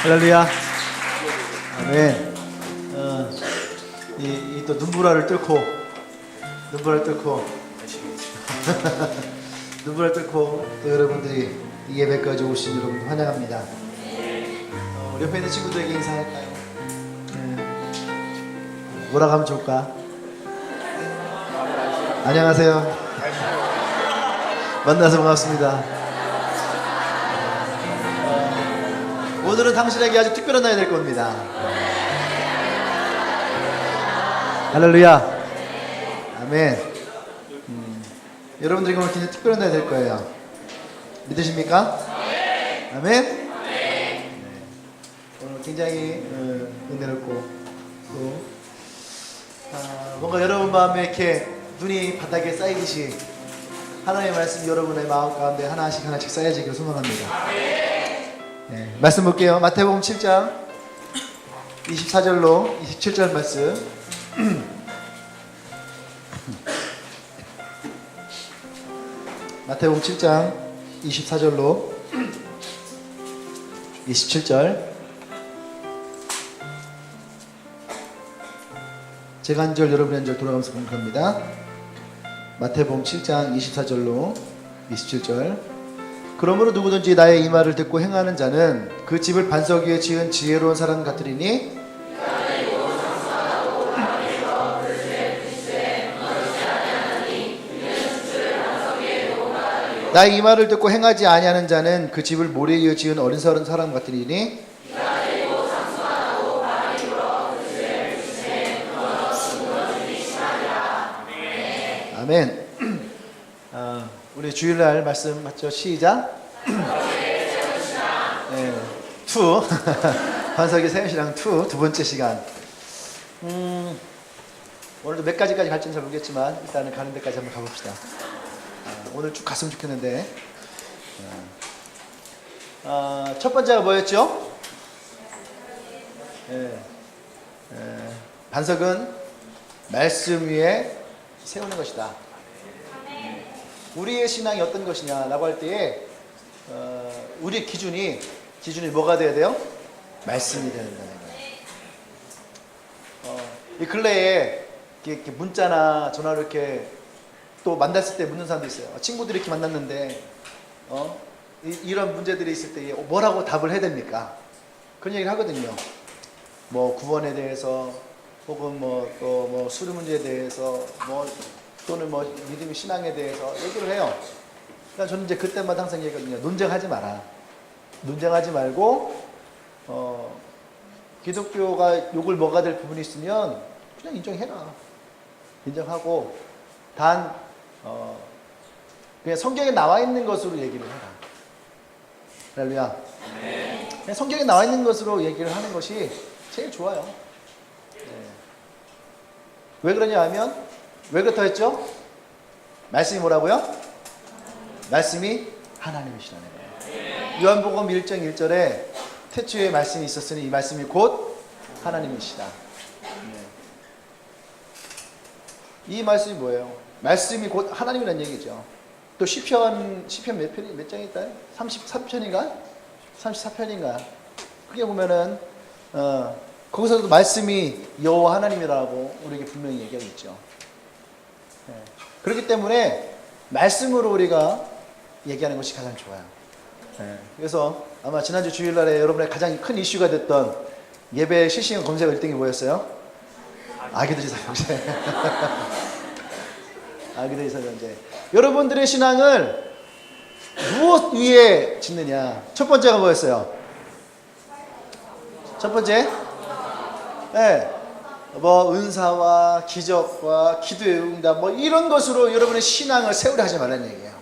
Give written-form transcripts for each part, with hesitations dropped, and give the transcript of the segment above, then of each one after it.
할렐루야. 아멘. 또 눈보라를 뚫고 눈보라를 뚫고 또 여러분들이 이 예배까지 오신 여러분 환영합니다. 우리 옆에 있는 친구들에게 인사할까요? 뭐라고 하면 좋을까? 안녕하세요. 만나서 반갑습니다. 오늘은 당신에게 아주 특별한 날이 될 겁니다. 할렐루야. 아멘. 여러분들에게 오늘 굉장히 특별한 날이 될 거예요. 믿으십니까? 아멘. 네. 오늘 굉장히 은혜롭고 또 뭔가 여러분 마음에 이렇게 눈이 바닥에 쌓이듯이 하나님의 말씀이 여러분의 마음 가운데 하나씩 쌓여지기를 소망합니다. 네, 말씀 볼게요. 마태복음 7장 24절로 27절 말씀. 마태복음 7장 24절로 27절. 제가 한 절 여러분의 한 절 돌아가면서 공부합니다. 마태복음 7장 24절로 27절. 그러므로 누구든지 나의 이 말을 듣고 행하는 자는 그 집을 반석 위에 지은 지혜로운 사람 같으리니 나의 이 말을 듣고 행하지 아니하는 자는 그 집을 모래 위에 지은 어리석은 사람 같으리니 아멘. 우리 주일날 말씀 맞죠? 시작. 네, 투 반석의 새신랑 두 번째 시간. 오늘도 몇 가지까지 갈지는 잘 모르겠지만 일단은 가는 데까지 한번 가봅시다. 오늘 쭉 갔으면 좋겠는데. 첫 번째가 뭐였죠? 반석은 말씀 위에 세우는 것이다. 우리의 신앙이 어떤 것이냐라고 할 때에 우리의 기준이 뭐가 돼야 돼요? 말씀이 되는 거예요. 이 근래에 이렇게 문자나 전화로 이렇게 또 만났을 때 묻는 사람도 있어요. 친구들이 이렇게 만났는데 이런 문제들이 있을 때 뭐라고 답을 해야 됩니까? 그런 얘기를 하거든요. 뭐 구원에 대해서 혹은 또 수리 문제에 대해서 또는 믿음의 신앙에 대해서 얘기를 해요. 그러니까 저는 이제 그때마다 항상 얘기하거든요. 논쟁하지 마라. 논쟁하지 말고 기독교가 욕을 먹어야 될 부분이 있으면 그냥 인정해라. 인정하고 단 그냥 성경에 나와 있는 것으로 얘기를 해라. 할렐루야. 그냥 성경에 나와 있는 것으로 얘기를 하는 것이 제일 좋아요. 왜 그러냐 하면 왜 그렇다 했죠? 말씀이 뭐라고요? 말씀이 하나님이시라는 거예요. 요한복음 1장 1절에 태초에 말씀이 있었으니 이 말씀이 곧 하나님이시다. 이 말씀이 뭐예요? 말씀이 곧 하나님이라는 얘기죠. 또 시편 몇 장이 있다? 33편인가? 34편인가? 그게 보면은 거기서도 말씀이 여호와 하나님이라고 우리에게 분명히 얘기하고 있죠. 그렇기 때문에 말씀으로 우리가 얘기하는 것이 가장 좋아요. 그래서 아마 지난주 주일날에 여러분의 가장 큰 이슈가 됐던 예배 실시간 검색 1등이 뭐였어요? 아기들이 사형제. 아기들이 사형제. 여러분들의 신앙을 무엇 위에 짓느냐? 첫 번째가 뭐였어요? 첫 번째? 은사와 기적과 기도의 응답 이런 것으로 여러분의 신앙을 세우려 하지 말라는 얘기예요.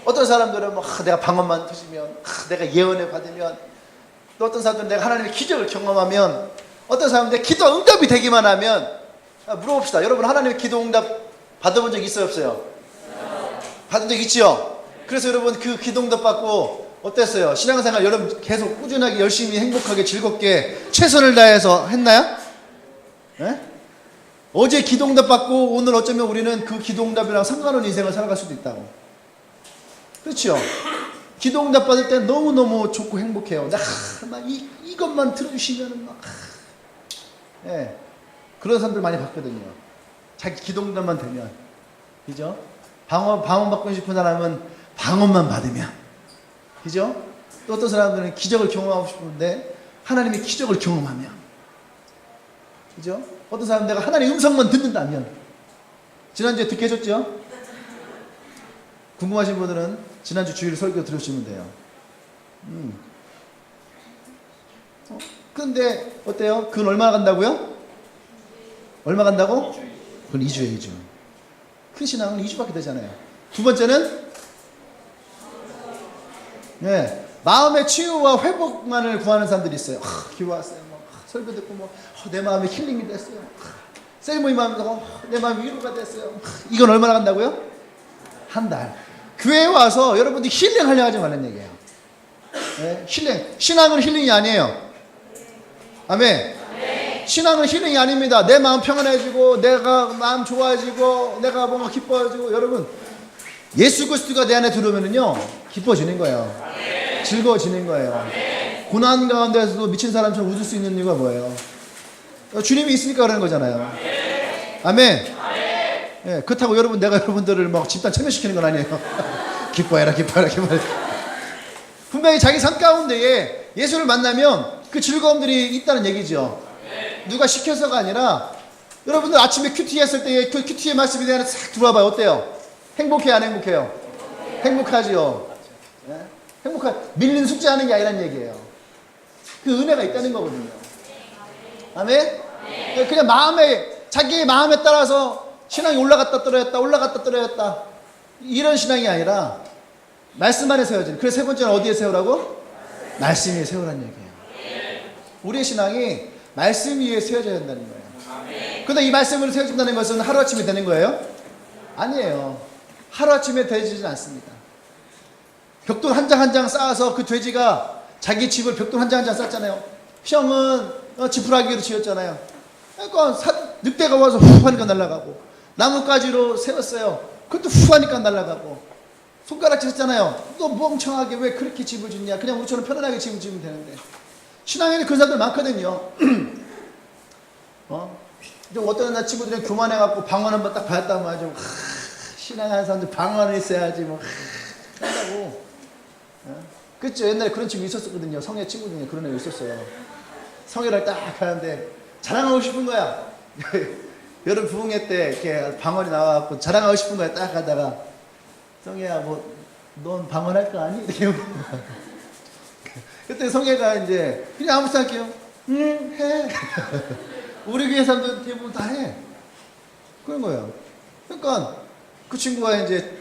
어떤 사람들은 내가 방언만 터지면 내가 예언을 받으면 또 어떤 사람들은 내가 하나님의 기적을 경험하면 어떤 사람들은 기도 응답이 되기만 하면 물어봅시다. 여러분 하나님의 기도 응답 받아본 적 있어요? 없어요? 받은 적 있지요? 그래서 여러분 그 기도 응답 받고 어땠어요? 신앙생활 여러분 계속 꾸준하게 열심히 행복하게 즐겁게 최선을 다해서 했나요? 네? 어제 기도응답 받고 오늘 어쩌면 우리는 그 기도응답이랑 상관없는 인생을 살아갈 수도 있다고. 그렇죠? 기도응답 받을 때 너무너무 좋고 행복해요. 이거 기껏만 들어주시면은 막, 예, 그런 사람들 많이 봤거든요. 자기 기도만 되면, 그죠? 방언 받고 싶은 사람은 방언만 받으면, 그죠? 또 어떤 사람들은 기적을 경험하고 싶은데 하나님의 기적을 경험하면, 그죠? 어떤 사람은 내가 하나님의 음성만 듣는다면. 지난주에 듣게 해줬죠? 궁금하신 분들은 지난주 주일 설교 들으시면 돼요. 근데 어때요? 그건 얼마나 간다고요? 얼마 간다고? 그건 2주에 2주. 큰 신앙은 2주밖에 되잖아요. 두 번째는 네, 마음의 치유와 회복만을 구하는 사람들이 있어요. 기도 왔어요. 설교 듣고 내 마음이 힐링이 됐어요. 셀모임 하면서 내 마음이 위로가 됐어요. 이건 얼마나 간다고요? 한 달. 교회에 와서 여러분들이 힐링하려고 하지 말라는 얘기예요. 네, 힐링. 신앙은 힐링이 아니에요. 아멘. 신앙은 힐링이 아닙니다. 내 마음 평안해지고 내가 마음 좋아지고 내가 뭔가 기뻐지고. 여러분, 예수 그리스도가 내 안에 들어오면은요 기뻐지는 거예요. 즐거워지는 거예요. 고난 가운데서도 미친 사람처럼 웃을 수 있는 이유가 뭐예요? 주님이 있으니까 그러는 거잖아요. 아멘. 예, 그렇다고 내가 여러분들을 막 집단 참여시키는 건 아니에요. 기뻐해라, 기뻐해라, 기뻐해라. 분명히 자기 삶 가운데에 예수를 만나면 그 즐거움들이 있다는 얘기죠. 누가 시켜서가 아니라, 여러분들 아침에 큐티 했을 때 그 큐티의 말씀이 내 안에 싹 들어와봐요. 어때요? 행복해요, 안 행복해요? 행복하지요. 예? 밀린 숙제하는 게 아니란 얘기예요. 그 은혜가 있다는 거거든요. 아멘? 그냥 자기의 마음에 따라서 신앙이 올라갔다 떨어졌다 이런 신앙이 아니라 말씀 안에 세워지는. 그래서 세 번째는 어디에 세우라고? 말씀 위에 세우라는 얘기예요. 우리의 신앙이 말씀 위에 세워져야 된다는 거예요. 그런데 이 말씀으로 세워진다는 것은 하루아침에 되는 거예요? 아니에요. 하루아침에 되지는 않습니다. 벽돌 한 장 한 장 쌓아서 그 돼지가 자기 집을 벽돌 한 장 한 장 쌓잖아요. 형은 지푸라기로 지었잖아요. 그러니까 늑대가 와서 후 하니까 날아가고, 나뭇가지로 세웠어요. 그것도 후 하니까 날아가고, 손가락질 했잖아요. 너 멍청하게 왜 그렇게 집을 짓냐. 그냥 우리처럼 편안하게 집을 지으면 되는데. 신앙에는 그런 사람들 많거든요. 어떤 나 친구들은 교만해갖고 방언 한번 딱 받았다고 하죠. 신앙하는 사람들 방언을 있어야지 뭐 한다고. 그렇죠. 옛날에 그런 친구 있었거든요. 성애 친구 중에 그런 애 있었어요. 성애를 딱 하는데 자랑하고 싶은 거야. 여름 부흥회 때 이렇게 방언이 나와갖고 자랑하고 싶은 거야. 딱 하다가 성애야 넌 방언할 거 아니? 이렇게 그때 성애가 이제 그냥 아무 생각해요. 해. 우리 교회 사람들 대부분 다 해. 그런 거예요. 그러니까 그 친구가 이제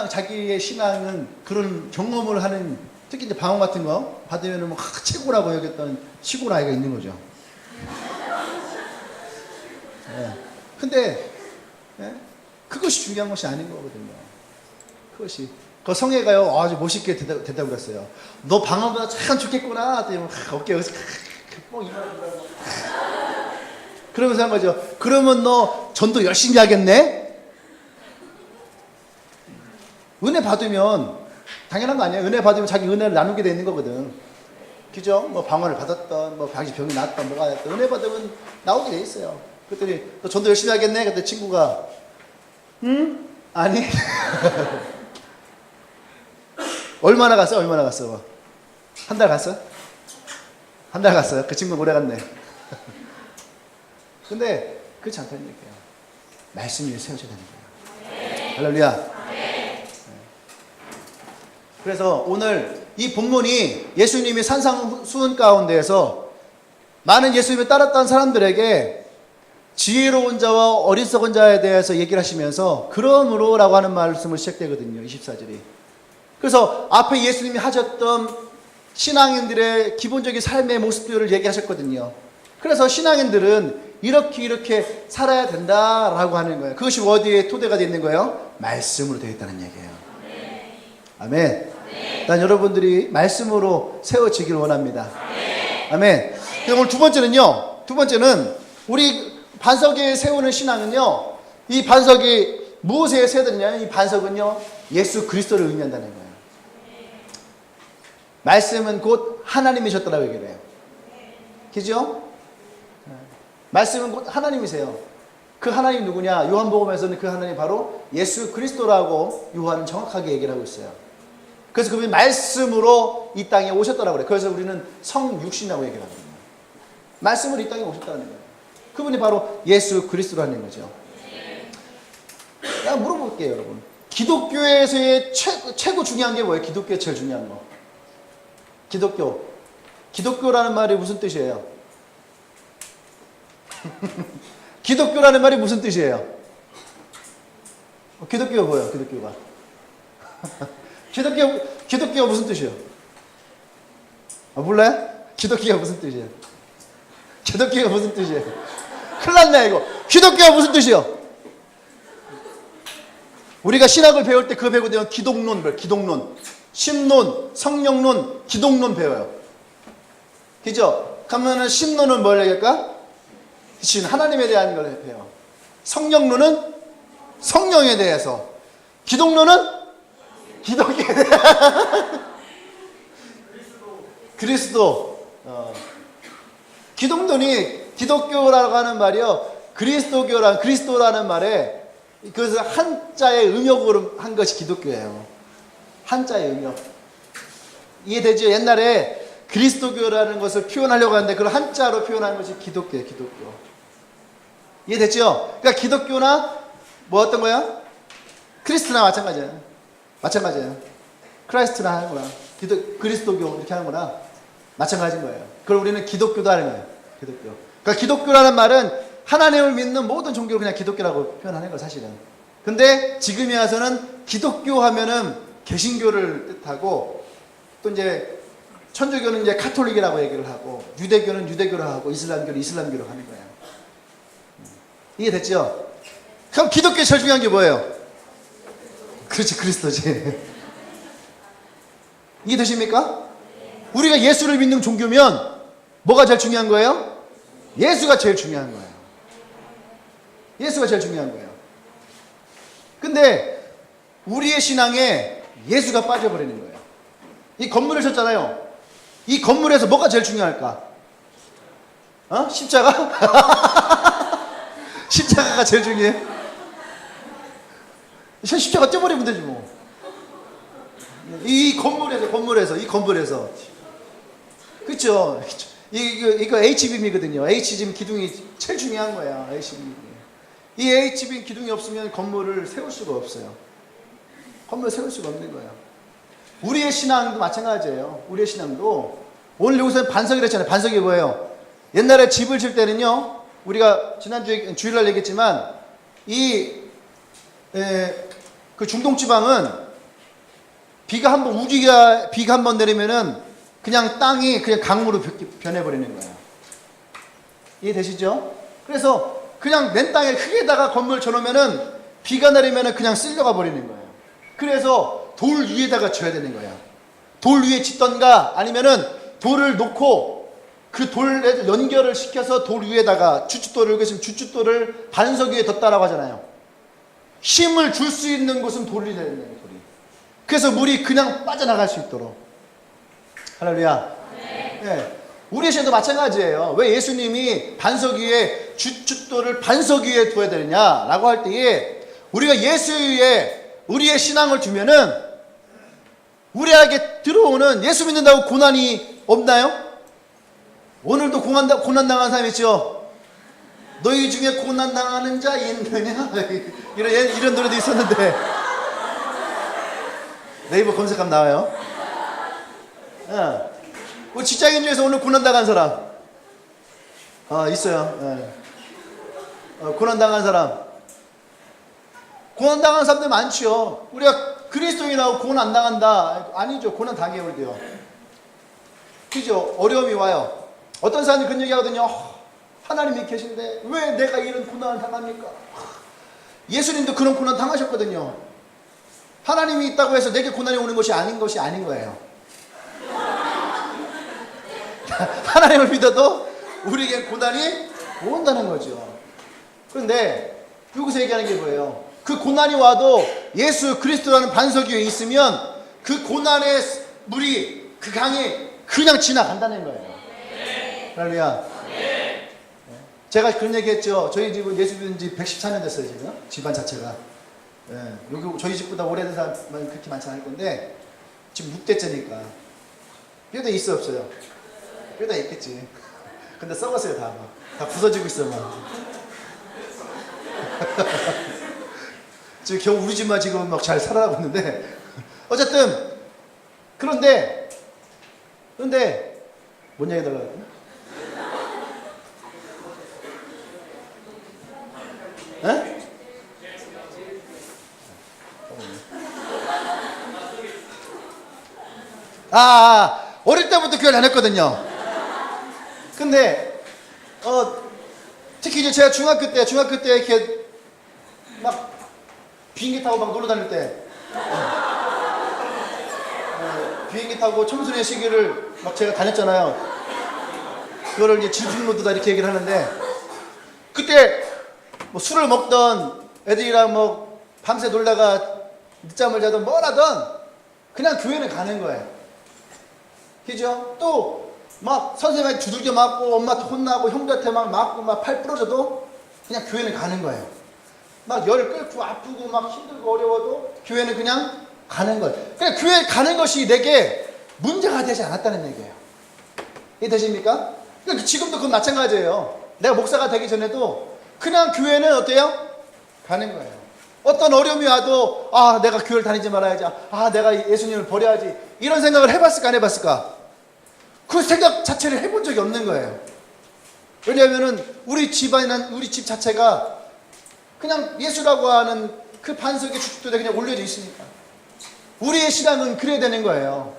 자기의 신앙은 그런 경험을 하는, 특히 이제 방언 같은 거 받으면 최고라고 여겼던 시골 아이가 있는 거죠. 근데 그것이 중요한 것이 아닌 거거든요. 그것이. 그 성애가요 아주 멋있게 대답을 했어요. 너 방언보다 참 좋겠구나. 어깨에 이만하고 그러면서 한 거죠. 그러면 너 전도 열심히 하겠네? 은혜 받으면 당연한 거 아니에요? 은혜 받으면 자기 은혜를 나누게 돼 있는 거거든. 그죠? 방언을 받았던, 자기 병이 났던, 뭐가 됐던, 은혜 받으면 나오게 돼 있어요. 그랬더니, 너 전도 열심히 하겠네? 그때 친구가, 아니. 얼마나 갔어? 한 달 갔어? 한 달 갔어요? 그 친구는 오래 갔네. 근데, 그렇지 않다는 얘기예요. 말씀 위에 세워져야 되는 거예요. 할렐루야. 그래서 오늘 이 본문이 예수님이 산상수훈 가운데에서 많은 예수님을 따랐던 사람들에게 지혜로운 자와 어리석은 자에 대해서 얘기를 하시면서 그러므로 라고 하는 말씀을 시작되거든요. 24절이. 그래서 앞에 예수님이 하셨던 신앙인들의 기본적인 삶의 모습들을 얘기하셨거든요. 그래서 신앙인들은 이렇게 살아야 된다라고 하는 거예요. 그것이 어디에 토대가 되어 있는 거예요? 말씀으로 되어 있다는 얘기예요. 아멘. 난 여러분들이 말씀으로 세워지길 원합니다. 아멘. 오늘 두 번째는 우리 반석에 세우는 신앙은요, 이 반석이 무엇에 세워야 되느냐? 이 반석은요, 예수 그리스도를 의미한다는 거예요. 말씀은 곧 하나님이셨다라고 얘기를 해요. 그죠? 말씀은 곧 하나님이세요. 그 하나님 누구냐? 요한복음에서는 그 하나님 바로 예수 그리스도라고 요한은 정확하게 얘기를 하고 있어요. 그래서 그분이 말씀으로 이 땅에 오셨다라고 그래요. 그래서 우리는 성육신이라고 얘기를 합니다. 말씀으로 이 땅에 오셨다는 거예요. 그분이 바로 예수 그리스도라는 거죠. 내가 물어볼게요, 여러분. 기독교에서의 최고 중요한 게 뭐예요? 기독교의 제일 중요한 거. 기독교라는 말이 무슨 뜻이에요? 기독교라는 말이 무슨 뜻이에요? 기독교가 뭐예요? 기독교가. 기독교가 무슨 뜻이에요? 몰라요? 기독교가 무슨 뜻이에요? 기독교가 무슨 뜻이에요? 큰일 났네, 이거. 기독교가 무슨 뜻이에요? 우리가 신학을 배울 때 그거 배우고 되면 기독론, 신론, 성령론, 기독론 배워요. 그죠? 그러면은 신론은 뭘 얘기할까? 하나님에 대한 걸 배워요. 성령론은 성령에 대해서, 기독론은 기독교에 대해서. 그리스도. 기독론이 기독교라고 하는 말이요. 그리스도라는 말에 그래서 한자의 음역으로 한 것이 기독교예요. 한자의 음역. 이해되죠? 옛날에 그리스도교라는 것을 표현하려고 하는데 그걸 한자로 표현하는 것이 기독교예요. 기독교. 이해됐죠? 그러니까 기독교나 뭐 어떤 거야? 크리스트나 마찬가지예요. 크라이스트나 하는 거야. 그리스도교 이렇게 하는 거나 마찬가지인 거예요. 그걸 우리는 기독교도 하는 거예요. 기독교. 그러니까 기독교라는 말은 하나님을 믿는 모든 종교를 그냥 기독교라고 표현하는 거예요, 사실은. 근데 지금에 와서는 기독교 하면은 개신교를 뜻하고, 또 이제 천주교는 이제 카톨릭이라고 얘기를 하고, 유대교는 유대교를 하고, 이슬람교는 이슬람교로 하는 거예요. 이해됐죠? 그럼 기독교의 제일 중요한 게 뭐예요? 그렇지, 그리스도지. 이해되십니까? 우리가 예수를 믿는 종교면 뭐가 제일 중요한 거예요? 예수가 제일 중요한 거예요. 예수가 제일 중요한 거예요. 근데 우리의 신앙에 예수가 빠져버리는 거예요. 이 건물을 쳤잖아요. 이 건물에서 뭐가 제일 중요할까? 십자가? 십자가가 제일 중요해? 십자가 떼버리면 되지 뭐. 이 건물에서. 그쵸? 이거 HBM이거든요. HBM 기둥이 제일 중요한 거야. 이 HBM 기둥이 없으면 건물을 세울 수가 없어요. 건물을 세울 수가 없는 거예요. 우리의 신앙도 마찬가지예요. 우리의 신앙도 오늘 여기서 반석이라 했잖아요. 반석이 뭐예요? 옛날에 집을 질 때는요, 우리가 지난주에 주일날 얘기했지만 그 중동 지방은 비가 한번 내리면은 그냥 땅이 그냥 강물로 변해버리는 거예요. 이해되시죠? 그래서 그냥 맨 땅에 흙에다가 건물 쳐놓으면은 비가 내리면은 그냥 쓸려가 버리는 거예요. 그래서 돌 위에다가 쳐야 되는 거예요. 돌 위에 짓던가 아니면은 돌을 놓고 그 돌에 연결을 시켜서 돌 위에다가 주춧돌을 반석 위에 뒀다라고 하잖아요. 힘을 줄 수 있는 곳은 돌이 되는 거예요. 돌이. 그래서 물이 그냥 빠져나갈 수 있도록. 할렐루야. 네. 우리의 신도 마찬가지예요. 왜 예수님이 반석 위에 주춧돌을 반석 위에 둬야 되느냐라고 할 때에 우리가 예수 위에 우리의 신앙을 두면은 우리에게 들어오는 예수 믿는다고 고난이 없나요? 오늘도 고난 당한 사람 있죠? 너희 중에 고난 당하는 자 있느냐? 이런 노래도 있었는데 네이버 검색하면 나와요. 우리 직장인 중에서 오늘 고난 당한 사람 있어요. 고난 당한 사람들 많죠. 우리가 그리스도인이라고 고난 안 당한다? 아니죠. 고난 당해요. 우리도요. 그죠? 어려움이 와요. 어떤 사람들이 그런 얘기 하거든요. 하나님이 계신데 왜 내가 이런 고난을 당합니까? 예수님도 그런 고난 당하셨거든요. 하나님이 있다고 해서 내게 고난이 오는 것이 아닌 거예요. 하나님을 믿어도 우리에게 고난이 온다는 거죠. 그런데 여기서 얘기하는 게 뭐예요? 그 고난이 와도 예수 그리스도라는 반석 위에 있으면 그 고난의 물이 그 강이 그냥 지나간다는 거예요. 할렐루야. 제가 그런 얘기 했죠. 저희 집은 예수 믿은 지 114년 됐어요, 지금. 집안 자체가. 예, 여기 저희 집보다 오래된 사람은 그렇게 많지 않을 건데, 지금 6대째니까. 뼈대 있어, 없어요? 뼈대 있겠지. 근데 썩었어요, 다. 다 부서지고 있어, 막. 지금 겨우 우리 집만 지금 막 잘 살아가고 있는데, 어쨌든, 그런데, 뭔 얘기 달라고 했나? 에? 어릴 때부터 교회를 다녔거든요. 근데, 특히 이제 제가 중학교 때 이렇게 막 비행기 타고 막 놀러 다닐 때, 비행기 타고 청소년 시기를 막 제가 다녔잖아요. 그거를 이제 질풍노도다 이렇게 얘기를 하는데, 그때 뭐 술을 먹던 애들이랑 뭐 밤새 놀다가 늦잠을 자든 뭘 하든 그냥 교회는 가는 거예요. 그죠? 또 막 선생님한테 두들겨 맞고 엄마한테 혼나고 형들한테 막 맞고 막 팔 부러져도 그냥 교회는 가는 거예요. 막 열 끓고 아프고 막 힘들고 어려워도 교회는 그냥 가는 거예요. 그냥 교회 가는 것이 내게 문제가 되지 않았다는 얘기예요. 이해되십니까? 그러니까 지금도 그건 마찬가지예요. 내가 목사가 되기 전에도 그냥 교회는 어때요? 가는 거예요. 어떤 어려움이 와도 내가 교회를 다니지 말아야지. 내가 예수님을 버려야지. 이런 생각을 해봤을까 안 해봤을까? 그 생각 자체를 해본 적이 없는 거예요. 왜냐하면은 우리 집안이나 우리 집 자체가 그냥 예수라고 하는 그 반석의 주축도에 그냥 올려져 있으니까 우리의 신앙은 그래야 되는 거예요.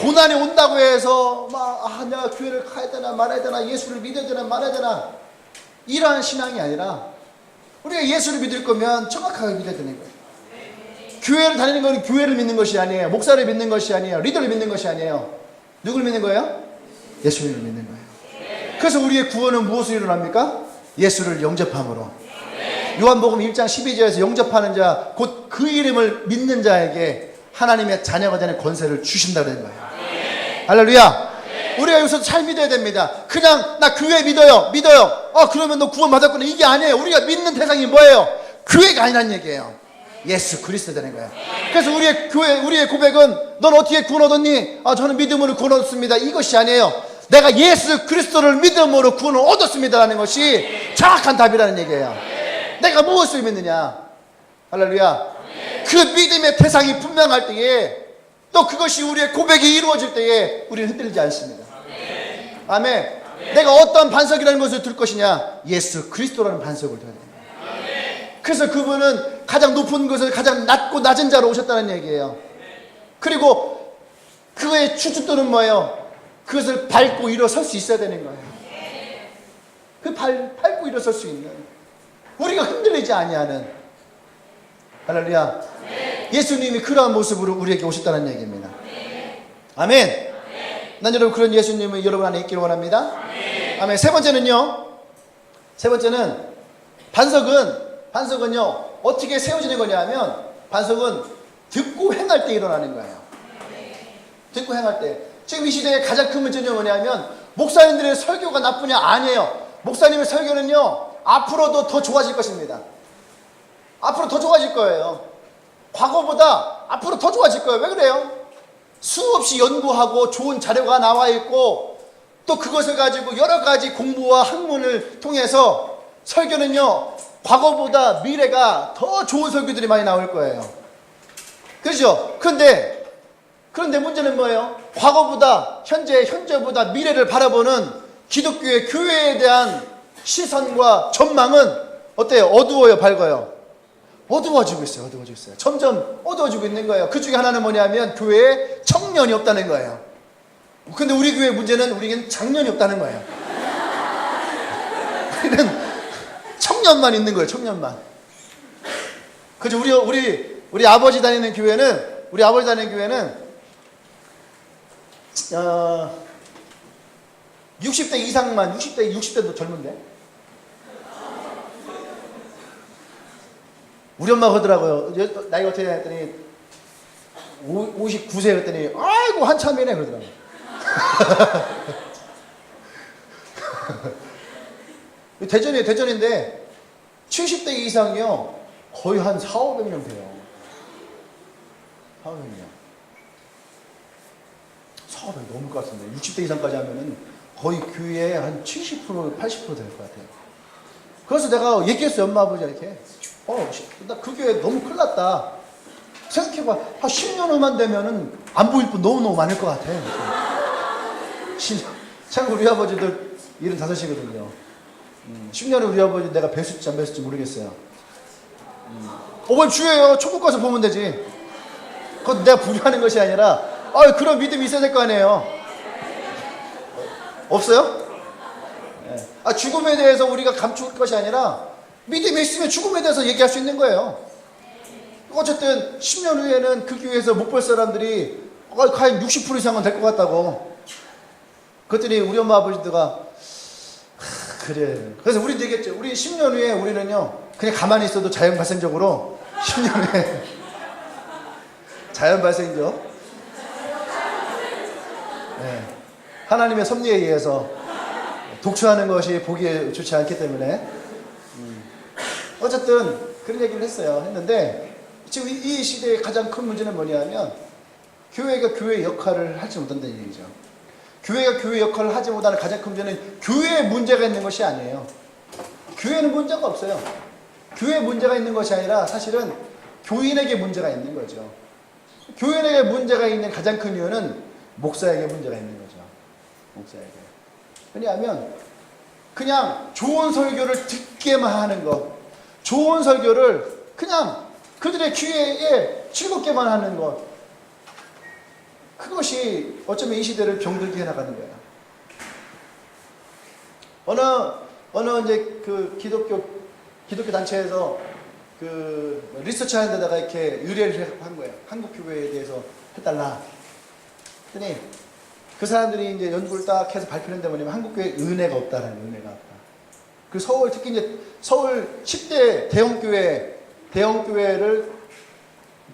고난이 온다고 해서 내가 교회를 가야 되나 말아야 되나, 예수를 믿어야 되나 말아야 되나, 이러한 신앙이 아니라 우리가 예수를 믿을 거면 정확하게 믿어야 되는 거예요. 교회를 다니는 건 교회를 믿는 것이 아니에요. 목사를 믿는 것이 아니에요. 리더를 믿는 것이 아니에요. 누굴 믿는 거예요? 예수님을 믿는 거예요. 그래서 우리의 구원은 무엇으로 일어납니까? 예수를 영접함으로. 요한복음 1장 12절에서 영접하는 자, 곧 그 이름을 믿는 자에게 하나님의 자녀가 되는 권세를 주신다는 거예요. 할렐루야. 우리가 여기서 잘 믿어야 됩니다. 그냥 나 교회 믿어요. 그러면 너 구원 받았구나. 이게 아니에요. 우리가 믿는 대상이 뭐예요? 교회가 아니라는 얘기예요. 예수 그리스도 되는 거예요. 그래서 우리의 고백은 넌 어떻게 구원 얻었니? 저는 믿음으로 구원 얻었습니다. 이것이 아니에요. 내가 예수 그리스도를 믿음으로 구원을 얻었습니다라는 것이 정확한 답이라는 얘기예요. 내가 무엇을 믿느냐? 할렐루야. 그 믿음의 대상이 분명할 때에, 또 그것이 우리의 고백이 이루어질 때에 우리는 흔들리지 않습니다. 아멘. 내가 어떤 반석이라는 것을 들 것이냐? 예수 그리스도라는 반석을 둬야 됩니다. 그래서 그분은 가장 높은 곳에서 가장 낮고 낮은 자로 오셨다는 얘기예요. 그리고 그의 주춧돌은 뭐예요? 그것을 밟고 일어설 수 있어야 되는 거예요. 밟고 일어설 수 있는, 우리가 흔들리지 아니하는, 할렐루야. 예수님이 그러한 모습으로 우리에게 오셨다는 얘기입니다. 아멘. 난 여러분 그런 예수님을 여러분 안에 있기를 원합니다. 아멘. 세 번째는 반석은요 어떻게 세워지는 거냐 하면, 반석은 듣고 행할 때 일어나는 거예요. 듣고 행할 때. 지금 이 시대의 가장 큰 문제는 뭐냐면, 목사님들의 설교가 나쁘냐? 아니에요. 목사님의 설교는요 앞으로도 더 좋아질 것입니다. 앞으로 더 좋아질 거예요. 과거보다 앞으로 더 좋아질 거예요. 왜 그래요? 수없이 연구하고 좋은 자료가 나와 있고, 또 그것을 가지고 여러 가지 공부와 학문을 통해서 설교는요 과거보다 미래가 더 좋은 설교들이 많이 나올 거예요. 그렇죠? 그런데 문제는 뭐예요? 과거보다 현재보다 미래를 바라보는 기독교의 교회에 대한 시선과 전망은 어때요? 어두워요, 밝아요? 어두워지고 있어요. 점점 어두워지고 있는 거예요. 그 중에 하나는 뭐냐면 교회에 청년이 없다는 거예요. 근데 우리 교회 문제는 우리에겐 장년이 없다는 거예요. 우리는 청년만 있는 거예요. 청년만. 그죠? 우리 아버지 다니는 교회는 60대 이상만, 60대도 젊은데? 우리 엄마가 그러더라고요. 나이가 어떻게 되냐 했더니 59세 그랬더니 아이고 한참이네 그러더라고요. 대전이에요, 대전인데 70대 이상이요 거의 한 4,500명 돼요. 4,500명. 4,500 넘을 것 같은데 60대 이상까지 하면은 거의 교회에 한 70%, 80% 될 것 같아요. 그래서 내가 얘기했어요, 엄마 아버지한테. 나 그 교회 너무 큰일 났다. 생각해봐, 한 10년 후만 되면은 안 보일 분 너무너무 많을 것 같아. 참 우리 아버지들 75이거든요. 10년에 우리 아버지 내가 뵀을지 안 뵀을지 모르겠어요. 왜 주예요? 천국 가서 보면 되지. 그건 내가 부려하는 것이 아니라 그런 믿음이 있어야 될 거 아니에요. 없어요? 네. 죽음에 대해서 우리가 감출 것이 아니라 믿음이 있으면 죽음에 대해서 얘기할 수 있는 거예요. 어쨌든 10년 후에는 그 교회에서 못 볼 사람들이 과연 60% 이상은 될 것 같다고. 그랬더니 우리 엄마 아버지가 그래. 그래서 우리 얘기했죠. 우리 10년 후에 우리는요 그냥 가만히 있어도 자연 발생적으로 10년 후에 자연 발생적 네. 하나님의 섭리에 의해서 독초하는 것이 보기에 좋지 않기 때문에 어쨌든 그런 얘기를 했는데 지금 이 시대의 가장 큰 문제는 뭐냐면 교회가 교회의 역할을 하지 못한다는 얘기죠. 교회가 교회 역할을 하지 못하는 가장 큰 문제는 교회에 문제가 있는 것이 아니에요. 교회는 문제가 없어요. 교회에 문제가 있는 것이 아니라 사실은 교인에게 문제가 있는 거죠. 교인에게 문제가 있는 가장 큰 이유는 목사에게 문제가 있는 거죠. 목사에게. 왜냐하면 그냥 좋은 설교를 듣게만 하는 것, 좋은 설교를 그냥 그들의 귀에 즐겁게만 하는 것, 그것이 어쩌면 이 시대를 병들게 해나가는 거예요. 어느 이제 그 기독교 단체에서 그 리서치 하는 데다가 이렇게 의뢰를 한 거예요. 한국 교회에 대해서 해달라. 그랬더니 그 사람들이 이제 연구를 딱 해서 발표했는데 뭐냐면 한국 교회에 은혜가 없다라는 은혜가 없다. 그 서울 특히 이제 서울 10대 대형교회를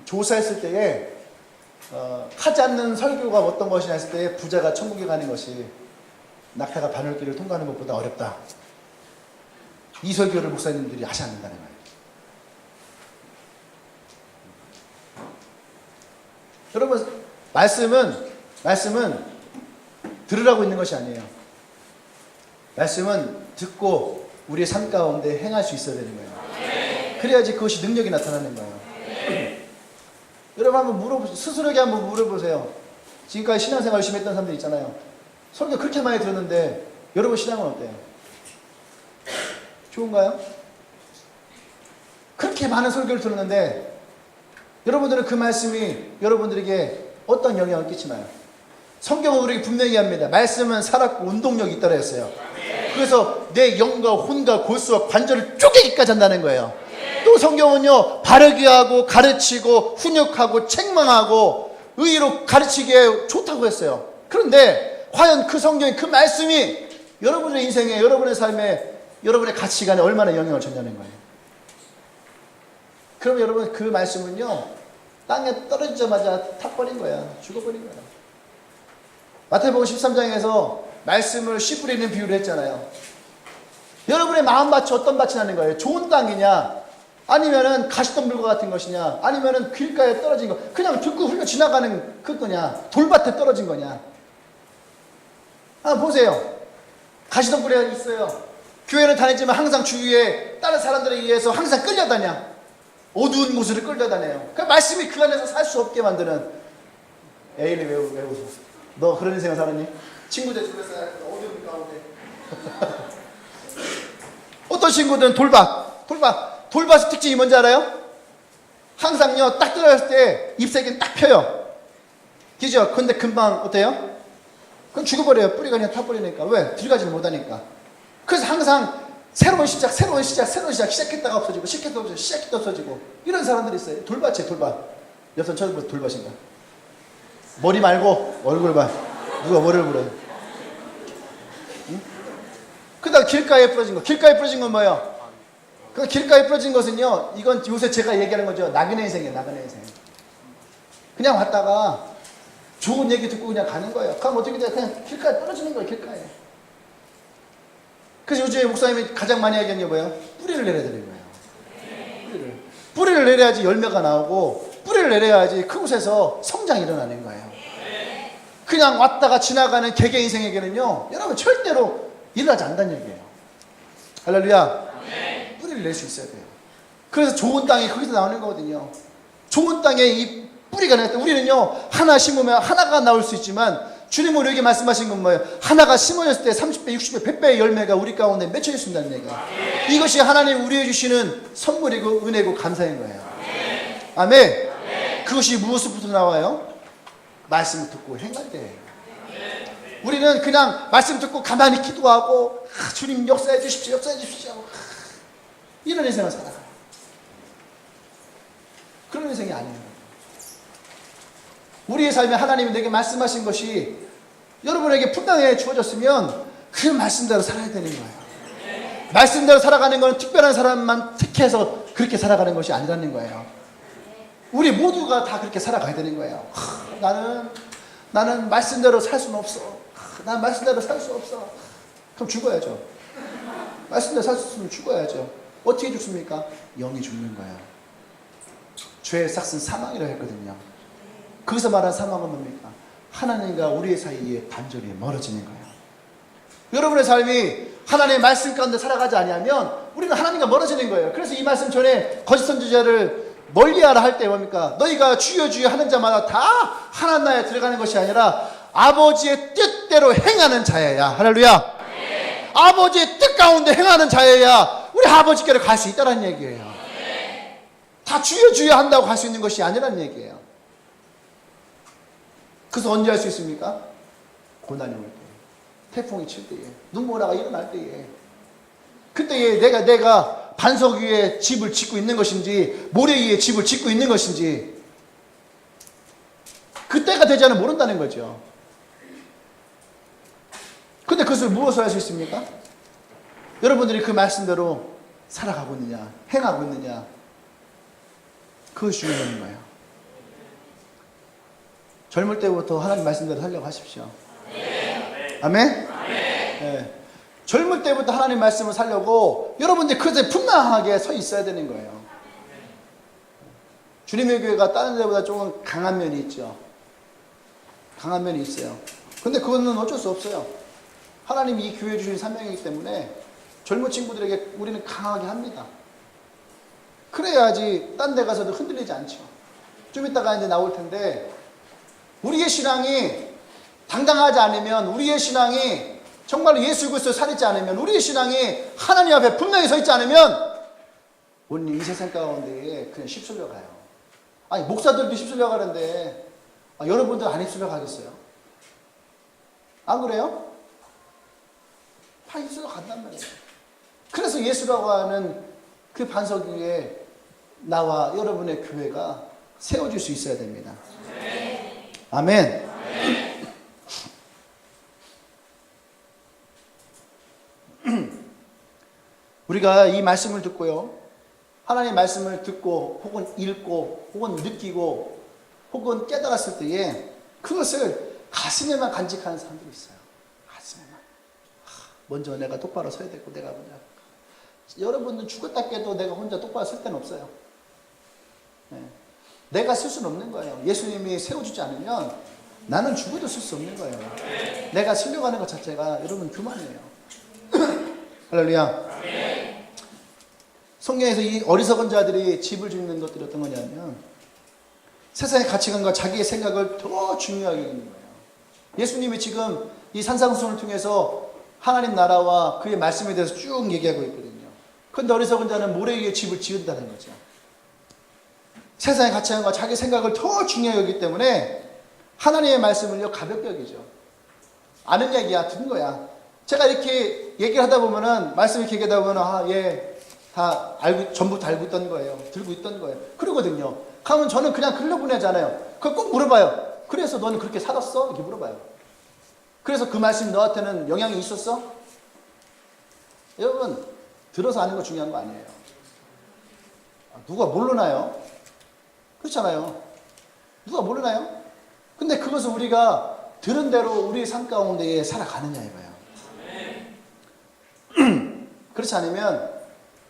조사했을 때에 하지 않는 설교가 어떤 것이냐 했을 때 부자가 천국에 가는 것이 낙타가 바늘길을 통과하는 것보다 어렵다. 이 설교를 목사님들이 하지 않는다는 거예요. 여러분 말씀은 들으라고 있는 것이 아니에요. 말씀은 듣고 우리의 삶 가운데 행할 수 있어야 되는 거예요. 그래야지 그것이 능력이 나타나는 거예요. 여러분 한번 물어보세요. 스스로에게 한번 물어보세요. 지금까지 신앙생활 열심히 했던 사람들 있잖아요. 설교 그렇게 많이 들었는데 여러분 신앙은 어때요? 좋은가요? 그렇게 많은 설교를 들었는데 여러분들은 그 말씀이 여러분들에게 어떤 영향을 끼치나요? 성경은 우리에게 분명히 합니다. 말씀은 살았고 운동력이 있다고 했어요. 그래서 내 영과 혼과 골수와 관절을 쪼개기까지 한다는 거예요. 또 성경은요 바르게 하고 가르치고 훈육하고 책망하고 의로 가르치기에 좋다고 했어요. 그런데 과연 그 성경의 그 말씀이 여러분의 인생에 여러분의 삶에 여러분의 가치관에 얼마나 영향을 줬냐는 거예요. 그럼 여러분 그 말씀은요 땅에 떨어지자마자 타버린 거야. 죽어버린 거야. 마태복음 13장에서 말씀을 씨 뿌리는 비유를 했잖아요. 여러분의 마음밭이 어떤 밭이 나는 거예요? 좋은 땅이냐? 아니면은 가시덤불과 같은 것이냐? 아니면은 길가에 떨어진 거? 그냥 듣고 흘러 지나가는 그거냐? 돌밭에 떨어진 거냐? 보세요. 가시덤불에 있어요. 교회는 다니지만 항상 주위에 다른 사람들에 의해서 항상 끌려다녀. 어두운 곳으로 끌려다녀요. 그 말씀이 그 안에서 살 수 없게 만드는. 에일리 왜 웃어? 너 그런 인생을 살았니? 친구들 집에서 어두운 가운데. 어떤 친구들은 돌밭의 특징이 뭔지 알아요? 항상요 딱 들어갔을 때 잎새끼는 딱 펴요. 그죠? 근데 금방 어때요? 그럼 죽어버려요. 뿌리가 그냥 타버리니까. 왜? 들어가지를 못하니까. 그래서 항상 새로운 시작 시작했다가 없어지고 시작했다가 없어지고 이런 사람들이 있어요. 돌밭이에요. 돌밭. 여러분 처음 돌밭인가? 머리 말고 얼굴밭. 누가 머리를 물어요? 응? 그다음 길가에 부러진 건 뭐예요? 그 길가에 부러진 것은요, 이건 요새 제가 얘기하는 거죠. 나그네 인생이에요. 나그네 인생. 그냥 왔다가 좋은 얘기 듣고 그냥 가는 거예요. 그럼 어떻게 돼요? 그냥 길가에 떨어지는 거예요. 길가에. 요즘에 목사님이 가장 많이 얘기하는 게 뭐예요? 뿌리를 내려야 되는 거예요. 뿌리를 내려야지 열매가 나오고, 뿌리를 내려야지 그곳에서 성장이 일어나는 거예요. 그냥 왔다가 지나가는 개개 인생에게는요, 여러분 절대로 일어나지 않는다는 얘기예요. 할렐루야. 뿌리를 낼 수 있어야 돼요. 그래서 좋은 땅이 거기서 나오는 거거든요. 좋은 땅에 이 뿌리가 날 때 우리는요, 하나 심으면 하나가 나올 수 있지만, 주님은 우리에게 말씀하신 건 뭐예요? 하나가 심어졌을 때 30배, 60배, 100배의 열매가 우리 가운데 맺혀질 수 있다는 얘기예요. 이것이 하나님 우리에게 주시는 선물이고 은혜고 감사인 거예요. 아멘. 그것이 무엇으로부터 나와요? 말씀을 듣고 행할 때예요. 우리는 그냥 말씀 듣고 가만히 기도하고, 주님 역사해 주십시오, 역사해 주십시오, 이런 인생을 살아가요. 그런 인생이 아니에요. 우리의 삶에 하나님이 내게 말씀하신 것이 여러분에게 분명히 주어졌으면 그 말씀대로 살아야 되는 거예요. 말씀대로 살아가는 건 특별한 사람만 택해서 그렇게 살아가는 것이 아니라는 거예요. 우리 모두가 다 그렇게 살아가야 되는 거예요. 나는 말씀대로 살 수는 없어. 난 말씀대로 살 수 없어. 그럼 죽어야죠. 말씀대로 살 수 없으면 죽어야죠. 어떻게 죽습니까? 영이 죽는 거예요. 죄의 삭은 사망이라고 했거든요. 거기서 말한 사망은 뭡니까? 하나님과 우리의 사이에 단절이 멀어지는 거예요. 여러분의 삶이 하나님의 말씀 가운데 살아가지 아니하면 우리는 하나님과 멀어지는 거예요. 그래서 이 말씀 전에 거짓 선지자를 멀리하라 할 때 뭡니까? 너희가 주여 주여 하는 자마다 다 하나님 나라에 들어가는 것이 아니라 아버지의 뜻대로 행하는 자여야. 할렐루야. 네. 아버지의 뜻 가운데 행하는 자여야 우리 아버지께로 갈 수 있다는 얘기예요. 네. 다 주여 주여 한다고 갈 수 있는 것이 아니라는 얘기예요. 그래서 언제 할 수 있습니까? 고난이 올 때, 태풍이 칠 때에, 눈보라가 일어날 때에, 그때에 내가 반석 위에 집을 짓고 있는 것인지 모래 위에 집을 짓고 있는 것인지 그때가 되지 않으면 모른다는 거죠. 근데 그것을 무엇을 할 수 있습니까? 여러분들이 그 말씀대로 살아가고 있느냐, 행하고 있느냐, 그것이 중요한 거예요. 젊을 때부터 하나님 말씀대로 살려고 하십시오. 아멘? 네. 젊을 때부터 하나님 말씀을 살려고 여러분들이 그것에 분명하게 서 있어야 되는 거예요. 주님의 교회가 다른 데보다 조금 강한 면이 있죠. 강한 면이 있어요. 근데 그거는 어쩔 수 없어요. 하나님이 이 교회 주신 사명이기 때문에 젊은 친구들에게 우리는 강하게 합니다. 그래야지 딴 데 가서도 흔들리지 않죠. 좀 이따가 이제 나올 텐데, 우리의 신앙이 당당하지 않으면, 우리의 신앙이 정말로 예수 그리스도를 살지 않으면, 우리의 신앙이 하나님 앞에 분명히 서 있지 않으면 오늘 이 세상 가운데에 그냥 휩쓸려 가요. 아니 목사들도 휩쓸려 가는데 여러분들 안 휩쓸려 가겠어요? 안 그래요? 다 휩쓸려 간단 말이에요. 그래서 예수라고 하는 그 반석 위에 나와 여러분의 교회가 세워질 수 있어야 됩니다. 아멘. 우리가 이 말씀을 듣고요, 하나님의 말씀을 듣고 혹은 읽고 혹은 느끼고 혹은 깨달았을 때에 그것을 가슴에만 간직하는 사람들이 있어요. 가슴에만. 먼저 내가 똑바로 서야 되고, 내가 먼저. 여러분은 죽었다 깨도 내가 혼자 똑바로 설 데는 없어요. 네. 내가 쓸 수는 없는 거예요. 예수님이 세워주지 않으면 나는 죽어도 쓸 수 없는 거예요. 내가 쓰려가는 것 자체가 여러분 교만이에요. 할렐루야. 성경에서 이 어리석은 자들이 집을 짓는 것들이 어떤 거냐면 세상의 가치관과 자기의 생각을 더 중요하게 여기는 거예요. 예수님이 지금 이 산상수훈을 통해서 하나님 나라와 그의 말씀에 대해서 쭉 얘기하고 있거든요. 그런데 어리석은 자는 모래 위에 집을 지은다는 거죠. 세상의 가치관과 자기 생각을 더 중요하게 여기기 때문에 하나님의 말씀을요 가볍게 여기죠. 아는 얘기야, 듣는 거야. 제가 이렇게 얘기를 하다 보면은, 말씀 이렇게 얘기하다 보면은, 예, 다 알고, 전부 다 알고 있던 거예요. 들고 있던 거예요. 그러거든요. 그러면 저는 그냥 흘려보내잖아요. 그걸 꼭 물어봐요. 그래서 너는 그렇게 살았어? 이렇게 물어봐요. 그래서 그 말씀이 너한테는 영향이 있었어? 여러분, 들어서 아는 거 중요한 거 아니에요. 누가 모르나요? 그렇잖아요. 누가 모르나요? 근데 그것을 우리가 들은 대로 우리의 삶 가운데에 살아가느냐 이거예요. 그렇지 않으면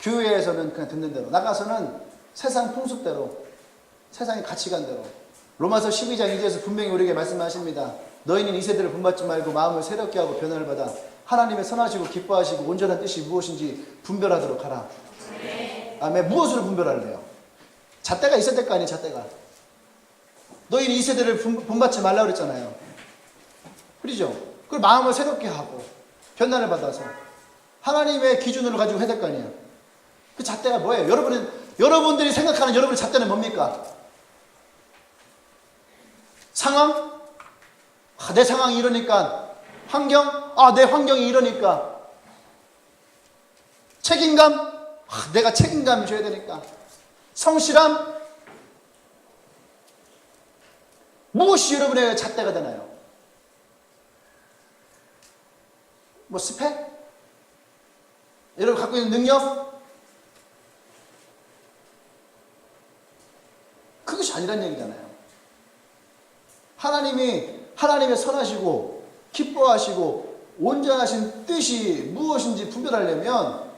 교회에서는 그냥 듣는 대로, 나가서는 세상 풍습대로, 세상의 가치관대로. 로마서 12장 2절에서 분명히 우리에게 말씀하십니다. 너희는 이 세대를 본받지 말고 마음을 새롭게 하고 변화를 받아 하나님의 선하시고 기뻐하시고 온전한 뜻이 무엇인지 분별하도록 하라. 아멘. 무엇으로 분별하래요? 잣대가 있어야 될 거 아니에요, 잣대가. 너희는 이 세대를 본받지 말라고 그랬잖아요. 그렇죠? 그걸 마음을 새롭게 하고 변화를 받아서 하나님의 기준으로 가지고 해야 될 거 아니에요. 그 잣대가 뭐예요? 여러분들이 생각하는 여러분의 잣대는 뭡니까? 상황? 내 상황이 이러니까. 환경? 내 환경이 이러니까. 책임감? 내가 책임감을 줘야 되니까. 성실함? 무엇이 여러분의 잣대가 되나요? 뭐 스펙? 여러분 갖고 있는 능력? 그것이 아니란 얘기잖아요. 하나님의 선하시고 기뻐하시고 온전하신 뜻이 무엇인지 분별하려면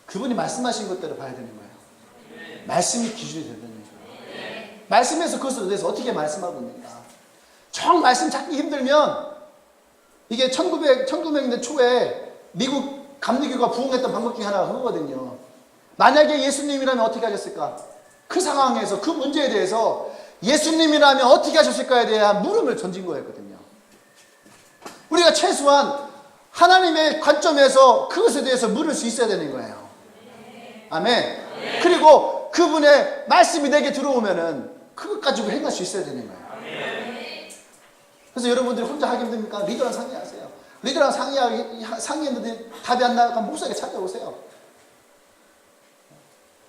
그분이 말씀하신 것대로 봐야 되는 거예요. 말씀이 기준이 된다는 거죠. 말씀에서 그것을 대해서 어떻게 말씀하고 있는가. 정 말씀 찾기 힘들면 이게 1900년대 초에 미국 감리교가 부흥했던 방법 중에 하나가 그거거든요. 만약에 예수님이라면 어떻게 하셨을까? 그 상황에서 그 문제에 대해서 예수님이라면 어떻게 하셨을까에 대한 물음을 던진 거였거든요. 우리가 최소한 하나님의 관점에서 그것에 대해서 물을 수 있어야 되는 거예요. 아멘. 그리고 그분의 말씀이 내게 들어오면은 그것 가지고 행할 수 있어야 되는 거예요. 그래서 여러분들이 혼자 하기 힘듭니까? 리더랑 상의하세요. 리더랑 상의했는데 답이 안 나오면 목사에게 찾아오세요.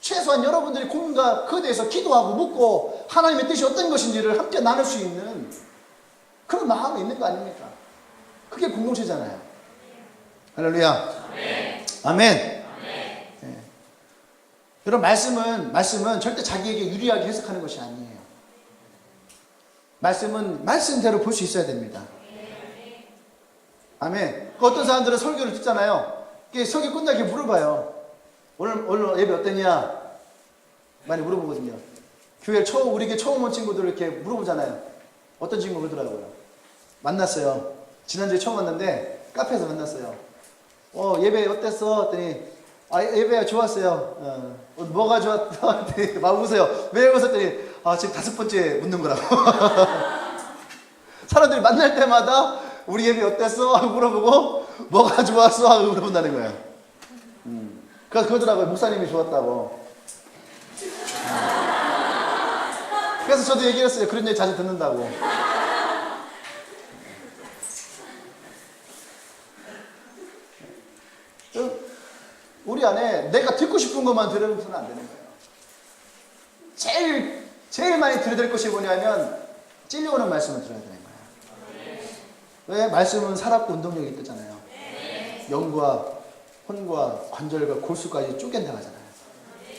최소한 여러분들이 고민과 그에 대해서 기도하고 묻고 하나님의 뜻이 어떤 것인지를 함께 나눌 수 있는 그런 마음이 있는 거 아닙니까? 그게 공동체잖아요. 할렐루야. 아멘. 네. 여러분 말씀은 절대 자기에게 유리하게 해석하는 것이 아니에요. 말씀은 말씀대로 볼 수 있어야 됩니다. 아멘. 어떤 사람들은 설교를 듣잖아요. 설교 끝나게 물어봐요. 오늘 예배 어땠냐? 많이 물어보거든요. 우리 교회 처음 온 친구들 이렇게 물어보잖아요. 어떤 친구 그러더라고요. 만났어요. 지난주에 처음 만났는데 카페에서 만났어요. 예배 어땠어? 했더니 예배가 좋았어요. 뭐가 좋았다? 했더니 막 웃어요. 왜 웃었더니 지금 5번째 묻는 거라고. 사람들이 만날 때마다 우리 예배 어땠어? 하고 물어보고 뭐가 좋았어? 하고 물어본다는 거예요. 그래서 그러더라고요. 목사님이 좋았다고. 그래서 저도 얘기했어요. 그런 얘기 자주 듣는다고. 우리 안에 내가 듣고 싶은 것만 들으면서는 안 되는 거예요. 제일 많이 들어야 될 것이 뭐냐면 찔려오는 말씀을 들어야 되는 거예요. 왜? 말씀은 살았고 운동력이 있잖아요. 영과 혼과 관절과 골수까지 쪼갠다 하잖아요.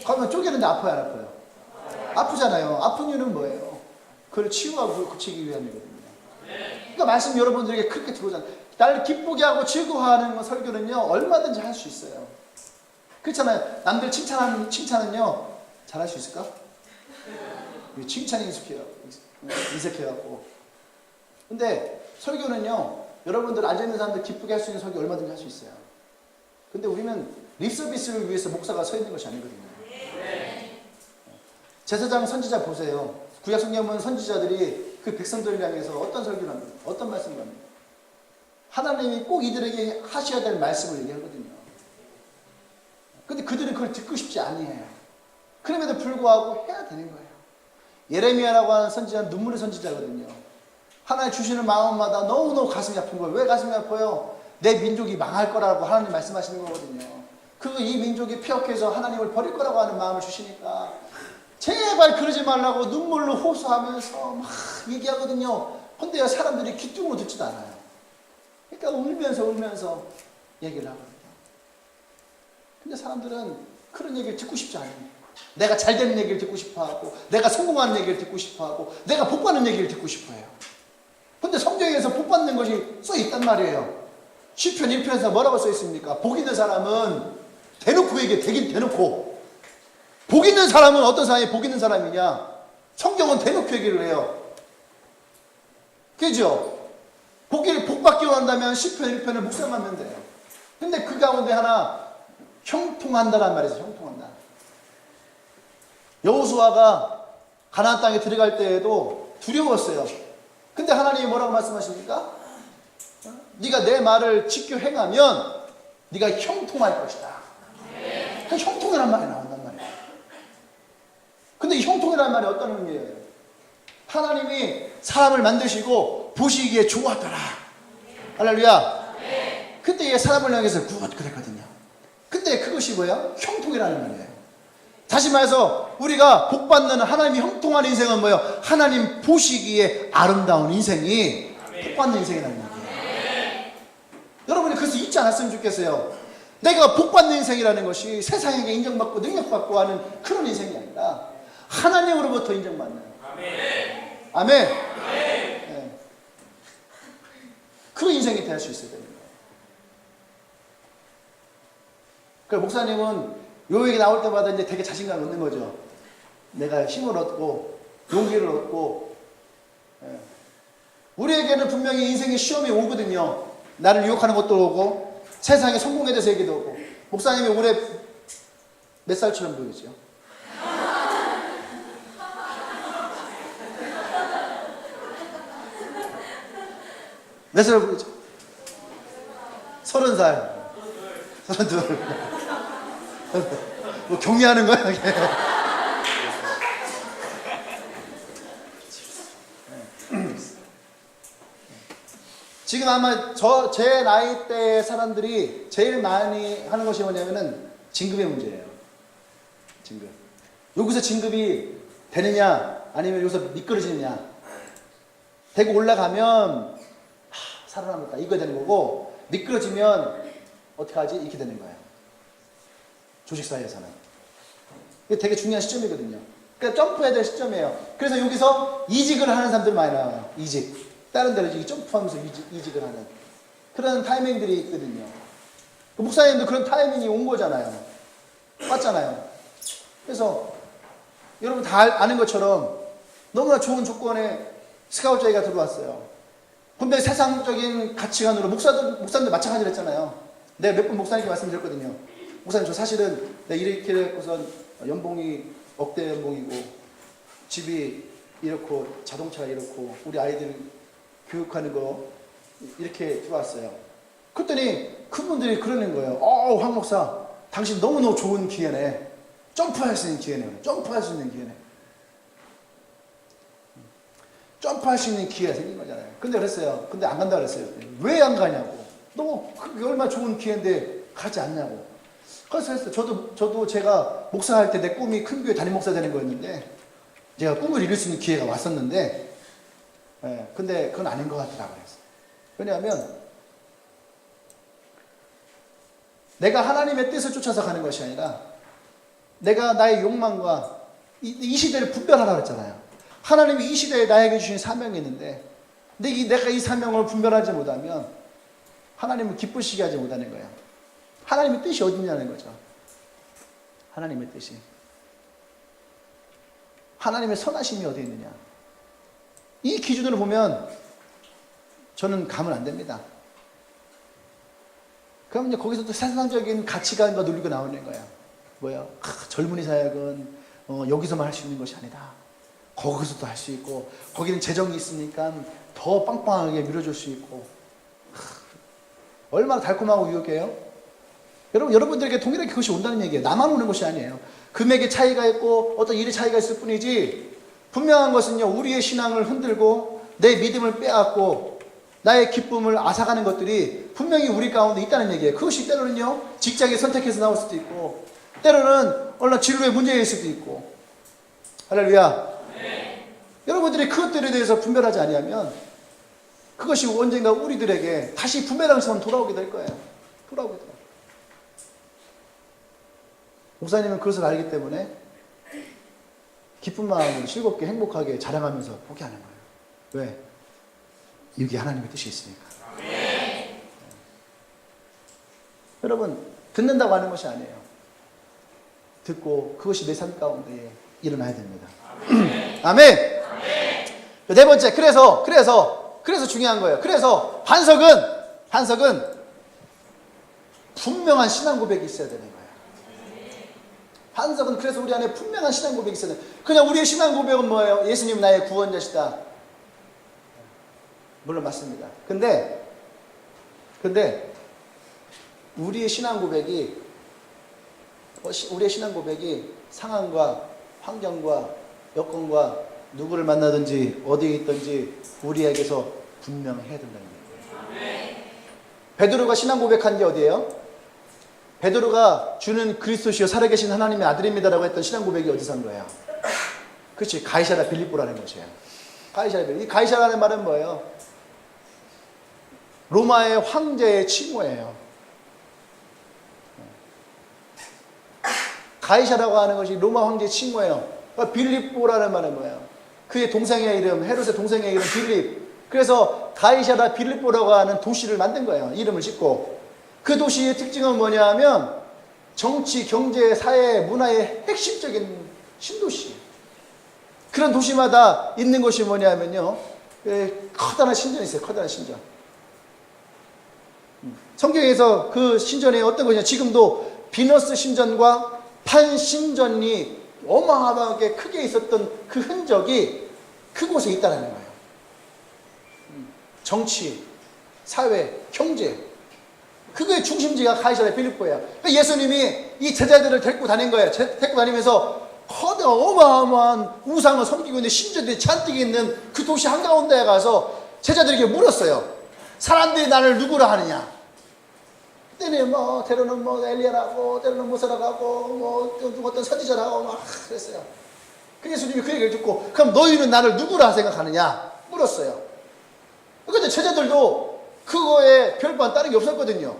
그러면 쪼개는데 아파요, 안 아파요? 아프잖아요. 아픈 이유는 뭐예요? 그걸 치유하고 고치기 위함이거든요. 그러니까 말씀 여러분들에게 그렇게 들어오잖아요. 나를 기쁘게 하고 즐거워하는 설교는요, 얼마든지 할 수 있어요. 그렇잖아요. 남들 칭찬은요, 잘할 수 있을까? 칭찬이 인색해갖고. 근데 설교는요, 여러분들 앉아있는 사람들 기쁘게 할 수 있는 설교 얼마든지 할 수 있어요. 근데 우리는 립서비스를 위해서 목사가 서 있는 것이 아니거든요. 제사장 선지자 보세요. 구약 성경 보면 선지자들이 그 백성들을 향해서 어떤 설교를 합니까? 어떤 말씀을 합니까? 하나님이 꼭 이들에게 하셔야 될 말씀을 얘기하거든요. 근데 그들은 그걸 듣고 싶지 아니에요. 그럼에도 불구하고 해야 되는 거예요. 예레미야라고 하는 선지자는 눈물의 선지자거든요. 하나님 주시는 마음마다 너무너무 가슴이 아픈 거예요. 왜 가슴이 아파요? 내 민족이 망할 거라고 하나님 말씀하시는 거거든요. 이 민족이 폐역해서 하나님을 버릴 거라고 하는 마음을 주시니까 제발 그러지 말라고 눈물로 호소하면서 막 얘기하거든요. 근데 사람들이 귀뚱으로 듣지도 않아요. 그러니까 울면서 얘기를 하거든요. 근데 사람들은 그런 얘기를 듣고 싶지 않아요. 내가 잘 되는 얘기를 듣고 싶어 하고, 내가 성공하는 얘기를 듣고 싶어 하고, 내가 복 받는 얘기를 듣고 싶어 해요. 근데 성경에서 복 받는 것이 써 있단 말이에요. 시편 1편에서 뭐라고 써 있습니까? 복 있는 사람은 대놓고 얘기해. 되긴 대놓고. 복 있는 사람은 어떤 사람이 복 있는 사람이냐? 성경은 대놓고 얘기를 해요. 그죠? 복 받기 원한다면 10편 1편을 묵상하면 돼요. 근데 그 가운데 하나 형통한다란 말이죠. 형통한다. 여호수아가 가나안 땅에 들어갈 때에도 두려웠어요. 근데 하나님이 뭐라고 말씀하십니까? 네가 내 말을 지켜 행하면 네가 형통할 것이다. 형통이란 말이 나온단 말이에요. 근데 이 형통이란 말이 어떤 의미예요? 하나님이 사람을 만드시고 보시기에 좋았더라. 할렐루야. 그때 사람을 향해서 굿 그랬거든요. 근데 그것이 뭐예요? 형통이라는 말이에요. 다시 말해서 우리가 복받는 하나님이 형통한 인생은 뭐예요? 하나님 보시기에 아름다운 인생이 복받는 인생이라는 얘기예요. 여러분이 그래서 잊지 않았으면 좋겠어요. 내가 복받는 인생이라는 것이 세상에게 인정받고 능력받고 하는 그런 인생이 아니라 하나님으로부터 인정받는. 아멘. 네. 그 인생이 될 수 있어야 됩니다. 그래서 목사님은 요 얘기 나올 때마다 이제 되게 자신감을 얻는 거죠. 내가 힘을 얻고 용기를 얻고. 예. 우리에게는 분명히 인생의 시험이 오거든요. 나를 유혹하는 것도 오고 세상의 성공에 대해서 얘기도 오고. 목사님이 올해 몇 살처럼 보이죠? 몇 살 보이죠? 30살. 32. 뭐 경미하는 거야? 지금 아마 제 나이대의 사람들이 제일 많이 하는 것이 뭐냐면은 진급의 문제예요. 진급. 여기서 진급이 되느냐 아니면 여기서 미끄러지느냐. 되고 올라가면 살아남았다 이거 되는 거고, 미끄러지면 어떻게 하지? 이렇게 되는 거예요. 조직사회에서는. 이게 되게 중요한 시점이거든요. 그러니까 점프해야 될 시점이에요. 그래서 여기서 이직을 하는 사람들 많이 나와요. 이직. 다른 데로 점프하면서 이직을 하는 그런 타이밍들이 있거든요. 목사님도 그런 타이밍이 온 거잖아요. 맞잖아요. 그래서 여러분 다 아는 것처럼 너무나 좋은 조건에 스카우트제의가 들어왔어요. 근데 세상적인 가치관으로 목사님도 마찬가지로 했잖아요. 내가 몇 번 목사님께 말씀드렸거든요. 목사님 저 사실은 내가 이렇게 해고선 연봉이 억대 연봉이고 집이 이렇고 자동차 이렇고 우리 아이들 교육하는 거 이렇게 들어왔어요. 그랬더니 그분들이 그러는 거예요. 황 목사 당신 너무너무 좋은 기회네. 점프할 수 있는 기회네. 점프할 수 있는 기회네. 점프할 수 있는 기회가 생긴 거잖아요. 근데 그랬어요. 근데 안 간다 그랬어요. 왜 안 가냐고. 너무 그게 얼마나 좋은 기회인데 가지 않냐고. 그래서 했어요. 저도 제가 목사할 때 내 꿈이 큰 교회 담임 목사 되는 거였는데 제가 꿈을 이룰 수 있는 기회가 왔었는데 근데 그건 아닌 것 같더라고요. 왜냐하면 내가 하나님의 뜻을 쫓아서 가는 것이 아니라 내가 나의 욕망과 이 시대를 분별하라 그랬잖아요. 하나님이 이 시대에 나에게 주신 사명이 있는데 내가 이 사명을 분별하지 못하면 하나님을 기쁘시게 하지 못하는 거예요. 하나님의 뜻이 어디 있냐는 거죠. 하나님의 뜻이. 하나님의 선하심이 어디 있느냐. 이 기준으로 보면 저는 가면 안 됩니다. 그러면 이제 거기서 또 세상적인 가치관과 논리가 나오는 거예요. 뭐예요? 젊은이 사역은 여기서만 할 수 있는 것이 아니다. 거기서도 할 수 있고 거기는 재정이 있으니까 더 빵빵하게 밀어줄 수 있고. 얼마나 달콤하고 유혹해요? 여러분들에게 동일하게 그것이 온다는 얘기예요. 나만 오는 것이 아니에요. 금액의 차이가 있고 어떤 일의 차이가 있을 뿐이지 분명한 것은요, 우리의 신앙을 흔들고 내 믿음을 빼앗고 나의 기쁨을 앗아가는 것들이 분명히 우리 가운데 있다는 얘기예요. 그것이 때로는요, 직장에 선택해서 나올 수도 있고 때로는 어느 진로의 문제일 수도 있고. 할렐루야. 네. 여러분들이 그것들에 대해서 분별하지 아니하면 그것이 언젠가 우리들에게 다시 부메랑처럼 돌아오게 될 거예요. 돌아오게 돼요. 목사님은 그것을 알기 때문에 기쁜 마음으로 즐겁게 행복하게 자랑하면서 포기하는 거예요. 왜? 이게 하나님의 뜻이 있으니까. 네. 여러분 듣는다고 하는 것이 아니에요. 듣고 그것이 내 삶 가운데 일어나야 됩니다. 아멘. 네 번째, 그래서 중요한 거예요. 그래서 반석은 분명한 신앙 고백이 있어야 되는 거예요. 반석은 그래서 우리 안에 분명한 신앙 고백이 있어야 돼요. 그냥 우리의 신앙 고백은 뭐예요? 예수님 나의 구원자시다. 물론 맞습니다. 근데 우리의 신앙 고백이 상황과 환경과 여건과 누구를 만나든지 어디에 있든지 우리에게서 분명해야 된다는 거예요. 베드로가 신앙 고백한 게 어디예요? 베드로가 주는 그리스도시요 살아계신 하나님의 아들입니다라고 했던 신앙 고백이 어디서 한 거예요? 그렇지, 가이사랴 빌립보라는 곳이에요. 가이사랴 빌립보. 이 가이사라는 말은 뭐예요? 로마의 황제의 칭호예요. 가이사라고 하는 것이 로마 황제의 칭호예요. 그러니까 빌립보라는 말은 뭐예요? 그의 동생의 이름, 헤롯의 동생의 이름 빌립. 그래서 가이사랴 빌립보라고 하는 도시를 만든 거예요. 이름을 짓고. 그 도시의 특징은 뭐냐 하면 정치, 경제, 사회, 문화의 핵심적인 신도시. 그런 도시마다 있는 것이 뭐냐 하면요, 커다란 신전이 있어요. 커다란 신전. 성경에서 그 신전에 어떤 것이냐, 지금도 비너스 신전과 판 신전이 어마어마하게 크게 있었던 그 흔적이 그곳에 있다는 거예요. 정치, 사회, 경제, 그거의 중심지가 가이사랴 빌립보예요. 그러니까 예수님이 이 제자들을 데리고 다닌 거예요. 데리고 다니면서 커다란 어마어마한 우상을 섬기고 있는 신전들이 잔뜩 있는 그 도시 한가운데에 가서 제자들에게 물었어요. 사람들이 나를 누구라 하느냐? 때는 때로는 엘리야라고, 때로는 모세라고 하고, 어떤 선지자라고 막 그랬어요. 그 예수님이 그 얘기를 듣고, 그럼 너희는 나를 누구라 생각하느냐? 물었어요. 그런데 제자들도 그거에 별반 다른 게 없었거든요.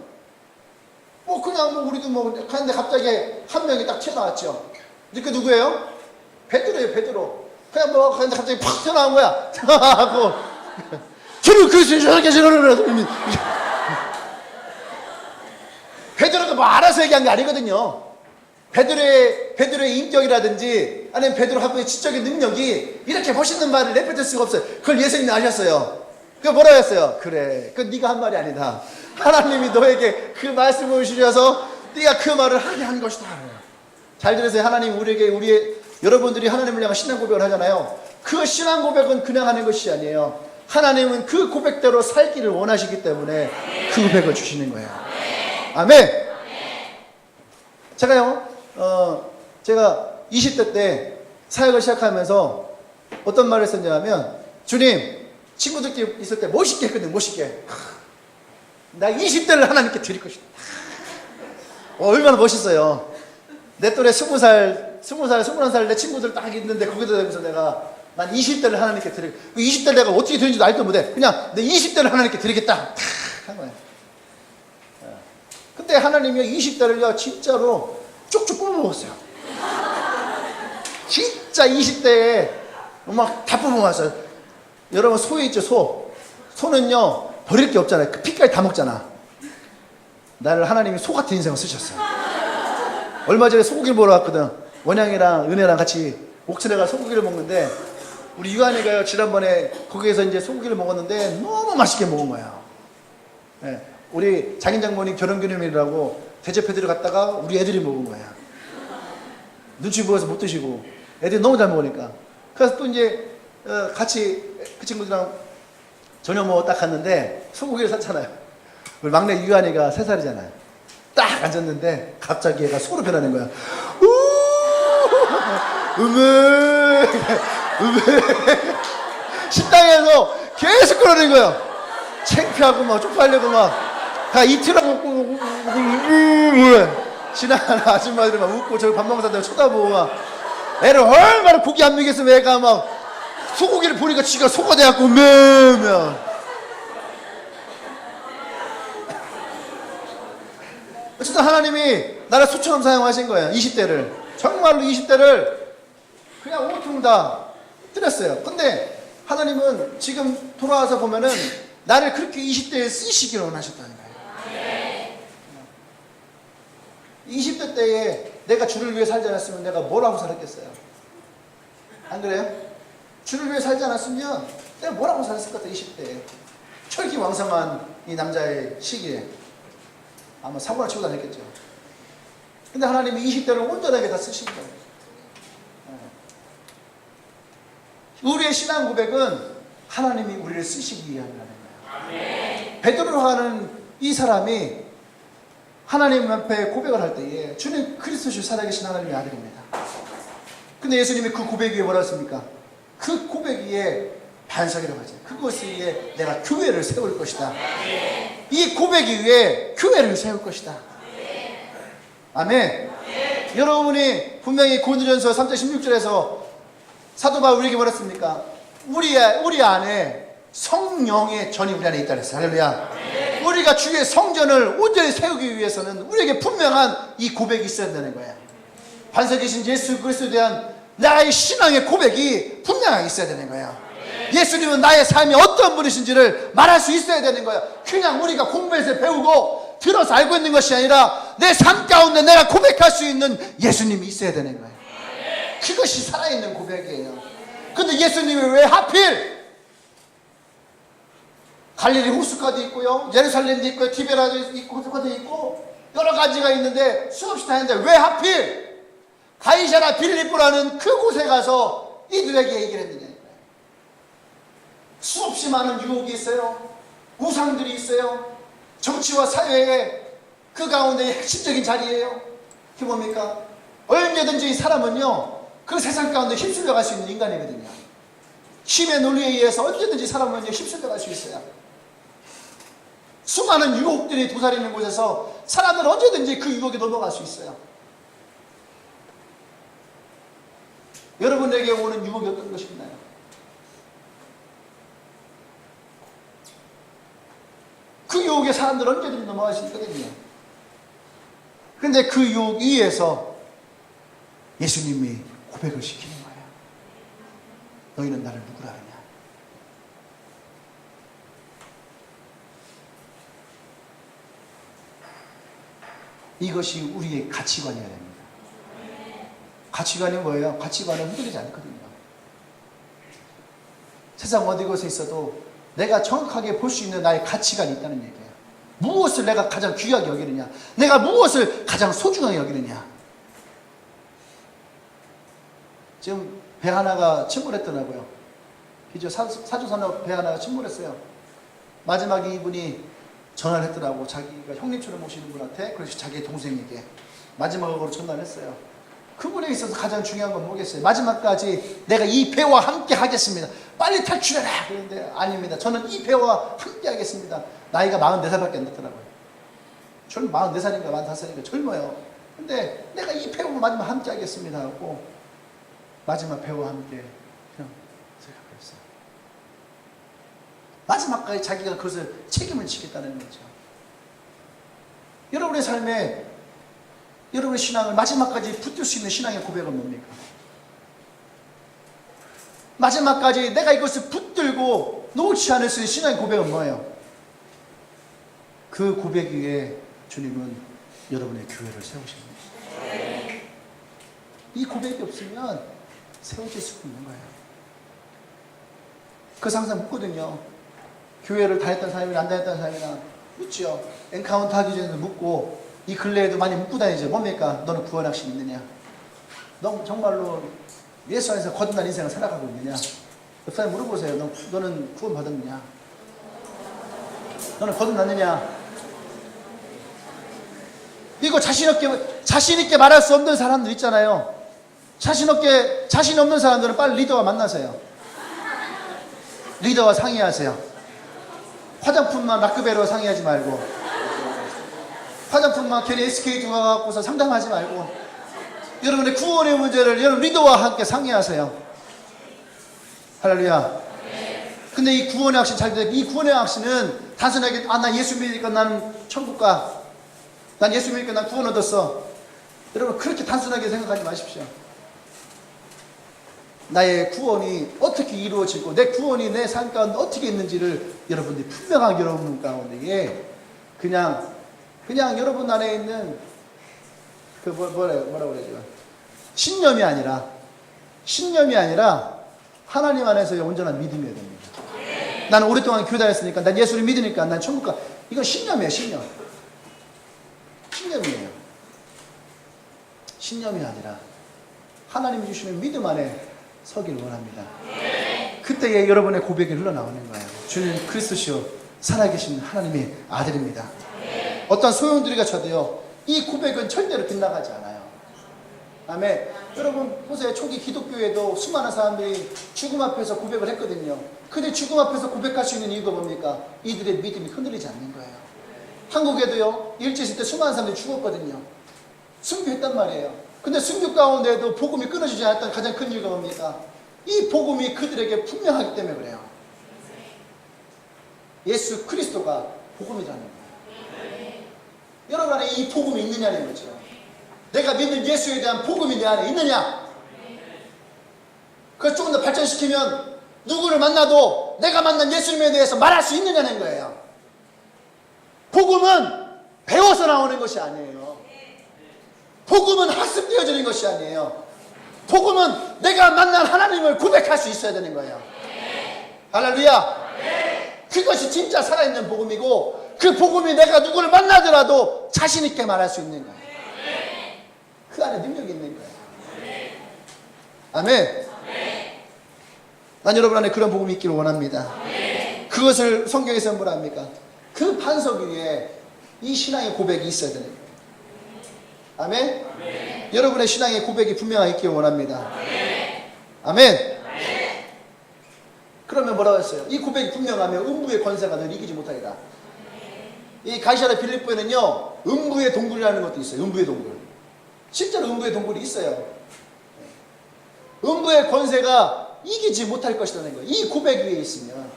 그냥 우리도 하는데 갑자기 한 명이 딱 튀어나왔죠. 이제 그 누구예요? 베드로예요, 베드로. 그냥 하는데 갑자기 팍 튀어나온 거야. 하고, 주님 그리스도인 저렇게 저러는 베드로가 알아서 얘기한 게 아니거든요. 베드로의 인격이라든지 아니면 베드로 하고의 지적인 능력이 이렇게 멋있는 말을 내뱉을 수가 없어요. 그걸 예수님이 아셨어요. 그거 뭐라고 했어요? 그래, 그건 네가 한 말이 아니다. 하나님이 너에게 그 말씀을 주셔서 네가 그 말을 하게 한 것이다. 잘 들으세요. 하나님 여러분들이 하나님을 향한 신앙 고백을 하잖아요. 그 신앙 고백은 그냥 하는 것이 아니에요. 하나님은 그 고백대로 살기를 원하시기 때문에 그 고백을 주시는 거예요. 아멘. 제가 20대 때 사역을 시작하면서 어떤 말을 했었냐면, 주님, 친구들끼리 있을 때 멋있게 했거든요. 멋있게. 나 20대를 하나님께 드릴 것이다. 얼마나 멋있어요. 내 또래 20살, 21살 내 친구들 딱 있는데 거기다 대면서 내가 난 20대를 하나님께 드릴, 20대를 내가 어떻게 되는지도 알지도 못해. 그냥 내 20대를 하나님께 드리겠다. 한 거예요. 근데 하나님이 20대를요, 진짜로 쭉쭉 뽑아먹었어요. 진짜 20대에 막 다 뽑아먹었어요. 여러분, 소에 있죠, 소. 소는요, 버릴 게 없잖아요. 그 피까지 다 먹잖아. 나를 하나님이 소 같은 인생을 쓰셨어요. 얼마 전에 소고기를 먹으러 갔거든. 원양이랑 은혜랑 같이 옥천에 가서 소고기를 먹는데, 우리 유한이가요, 지난번에 거기에서 이제 소고기를 먹었는데 너무 맛있게 먹은 거야. 네. 우리 장인 장모님 결혼기념일이라고 대접해드려 갔다가 우리 애들이 먹은 거야. 눈치 보여서 못 드시고 애들이 너무 잘 먹으니까. 그래서 또 이제 같이 그 친구들이랑 저녁 먹어 딱 갔는데 소고기를 샀잖아요. 우리 막내 유한이가 3살이잖아요. 딱 앉았는데 갑자기 얘가 소로 변하는 거야. 음에 식당에서 계속 그러는 거야. 창피하고 막 쪽팔리고 막 다 이틀하고 지나가는 아줌마들이 막 웃고 저기 밥 먹는 사람들 쳐다보고 막 애를 얼마나 고기 안 먹였으면 애가 막 소고기를 보니까 지가 소가 돼갖고 으면 어쨌든 하나님이 나를 소처럼 사용하신 거예요. 20대를 정말로 20대를 그냥 온통 다 드렸어요. 근데 하나님은 지금 돌아와서 보면은 나를 그렇게 20대에 쓰시기를 원하셨다는 거예요. 20대 때에 내가 주를 위해 살지 않았으면 내가 뭘 하고 살았겠어요? 안 그래요? 주를 위해 살지 않았으면 내가 뭘 하고 살았을 것 같아요. 20대에 철기왕성한 이 남자의 시기에 아마 사고를 치고 다녔겠죠. 근데 하나님이 20대를 온전하게 다 쓰신 거예요. 우리의 신앙 고백은 하나님이 우리를 쓰시기 위함이라는 거예요. 베드로로 하는 이 사람이 하나님 앞에 고백을 할 때에 주님 그리스도시 살아계신 하나님의 아들입니다. 근데 예수님이 그 고백 위에 뭐라 했습니까? 그 고백 위에 반석이라고 하죠. 그것 위에 내가 교회를 세울 것이다. 이 고백 위에 교회를 세울 것이다. 아멘. 여러분이 분명히 고린도전서 3장 16절에서 사도 바울 우리에게 뭐라 했습니까? 우리 안에 성령의 전이 우리 안에 있다 그랬어요. 할렐루야. 우리가 주의 성전을 온전히 세우기 위해서는 우리에게 분명한 이 고백이 있어야 된다는 거예요. 반석이신 예수 그리스도에 대한 나의 신앙의 고백이 분명하게 있어야 되는 거예요. 예수님은 나의 삶이 어떤 분이신지를 말할 수 있어야 되는 거예요. 그냥 우리가 공부해서 배우고 들어서 알고 있는 것이 아니라 내 삶 가운데 내가 고백할 수 있는 예수님이 있어야 되는 거예요. 그것이 살아있는 고백이에요. 근데 예수님이 왜 하필 갈릴리 호수가도 있고요, 예루살렘도 있고요, 디베라도 있고, 호수가도 있고 여러 가지가 있는데 수없이 다 있는데 왜 하필 가이사랴 빌립보라는 그곳에 가서 이들에게 얘기를 했느냐. 수없이 많은 유혹이 있어요. 우상들이 있어요. 정치와 사회의 그 가운데 핵심적인 자리예요. 그게 뭡니까? 언제든지 이 사람은요, 그 세상 가운데 휩쓸려 갈 수 있는 인간이거든요. 힘의 논리에 의해서 언제든지 사람은 휩쓸려 갈 수 있어요. 수많은 유혹들이 도사리는 곳에서 사람들은 언제든지 그 유혹에 넘어갈 수 있어요. 여러분에게 오는 유혹이 어떤 것이 있나요? 그 유혹에 사람들은 언제든지 넘어갈 수 있거든요. 그런데 그 유혹 위에서 예수님이 고백을 시키는 거예요. 너희는 나를 누구라 하냐? 이것이 우리의 가치관이어야 됩니다. 가치관이 뭐예요? 가치관은 흔들리지 않거든요. 세상 어디 곳에 있어도 내가 정확하게 볼 수 있는 나의 가치관이 있다는 얘기예요. 무엇을 내가 가장 귀하게 여기느냐, 내가 무엇을 가장 소중하게 여기느냐. 지금 배 하나가 침몰했더라고요. 사조선업 배 하나가 침몰했어요. 마지막에 이분이 전화를 했더라고. 자기가 형님처럼 모시는 분한테, 그래서 자기 동생에게 마지막으로 전화를 했어요. 그분에 있어서 가장 중요한 건 뭐겠어요? 마지막까지 내가 이 배와 함께 하겠습니다. 빨리 탈출해라. 그런데 아닙니다. 저는 이 배와 함께 하겠습니다. 나이가 44살밖에 안 됐더라고요. 저는 44살인가 45살인가 젊어요. 근데 내가 이 배와 마지막 함께 하겠습니다 하고 마지막 배와 함께 그냥 생각했어요. 마지막까지 자기가 그것을 책임을 지겠다는 거죠. 여러분의 삶에 여러분의 신앙을 마지막까지 붙들 수 있는 신앙의 고백은 뭡니까? 마지막까지 내가 이것을 붙들고 놓지 않을 수 있는 신앙의 고백은 뭐예요? 그 고백 위에 주님은 여러분의 교회를 세우십니다. 이 고백이 없으면 세워질 수 없는 거예요. 그래서 항상 묻거든요. 교회를 다녔던 사람이나 안 다녔던 사람이나 묻죠. 엔카운터 하기 전에도 묻고 이 근래에도 많이 묻고 다니죠. 뭡니까? 너는 구원 확신 있느냐? 너 정말로 예수 안에서 거듭난 인생을 살아가고 있느냐? 옆 사람 물어보세요. 너는 구원 받았느냐? 너는 거듭났느냐? 이거 자신 있게 말할 수 없는 사람들 있잖아요. 자신 없는 사람들은 빨리 리더와 만나세요. 리더와 상의하세요. 화장품만 마크베로 상의하지 말고, 화장품만 괜히 SK 가갖고서 상담하지 말고, 여러분의 구원의 문제를 여러분 리더와 함께 상의하세요. 할렐루야. 근데 이 구원의 확신 잘 돼. 이 구원의 확신은 단순하게 나 예수 믿으니까 나는 천국 가, 난 예수 믿으니까 난 구원 얻었어. 여러분 그렇게 단순하게 생각하지 마십시오. 나의 구원이 어떻게 이루어지고 내 구원이 내 삶 가운데 어떻게 있는지를 여러분들이 분명하게 여러분 가운데에 그냥 여러분 안에 있는 뭐라고 그러죠? 신념이 아니라 하나님 안에서의 온전한 믿음이어야 됩니다. 나는 오랫동안 교회 다녔으니까, 난 예수를 믿으니까, 난 천국 가. 이건 신념이에요, 신념. 신념이에요. 신념이 아니라 하나님이 주시는 믿음 안에 서기를 원합니다. 그때에 여러분의 고백이 흘러나오는 거예요. 주님 그리스도시요 살아계신 하나님의 아들입니다. 어떤 소용돌이가 쳐도요, 이 고백은 절대로 빗나가지 않아요. 아멘. 여러분 보세요. 초기 기독교에도 수많은 사람들이 죽음 앞에서 고백을 했거든요. 근데 죽음 앞에서 고백할 수 있는 이유가 뭡니까? 이들의 믿음이 흔들리지 않는 거예요. 한국에도요, 일제 시대 수많은 사람들이 죽었거든요. 순교했단 말이에요. 근데 순교 가운데도 복음이 끊어지지 않았던 가장 큰 이유가 뭡니까? 이 복음이 그들에게 분명하기 때문에 그래요. 예수 그리스도가 복음이라는 거예요. 여러분 안에 이 복음이 있느냐는 거죠. 내가 믿는 예수에 대한 복음이 내 안에 있느냐? 그걸 조금 더 발전시키면 누구를 만나도 내가 만난 예수님에 대해서 말할 수 있느냐는 거예요. 복음은 배워서 나오는 것이 아니에요. 복음은 학습되어지는 것이 아니에요. 복음은 내가 만난 하나님을 고백할 수 있어야 되는 거예요. 할렐루야. 그것이 진짜 살아있는 복음이고, 그 복음이 내가 누구를 만나더라도 자신 있게 말할 수 있는 거예요. 그 안에 능력이 있는 거예요. 아멘. 난 여러분 안에 그런 복음이 있기를 원합니다. 그것을 성경에서 뭐라 합니까? 그 반석 위에 이 신앙의 고백이 있어야 되는 거예요. 아멘. 여러분의 신앙의 고백이 분명하게 있기를 원합니다. 아멘. 그러면 뭐라고 했어요? 이 고백이 분명하면 음부의 권세가 널 이기지 못하리라. 이 가이사랴 빌립보에는요, 음부의 동굴이라는 것도 있어요. 음부의 동굴. 실제로 음부의 동굴이 있어요. 음부의 권세가 이기지 못할 것이라는 거예요. 이 고백 위에 있으면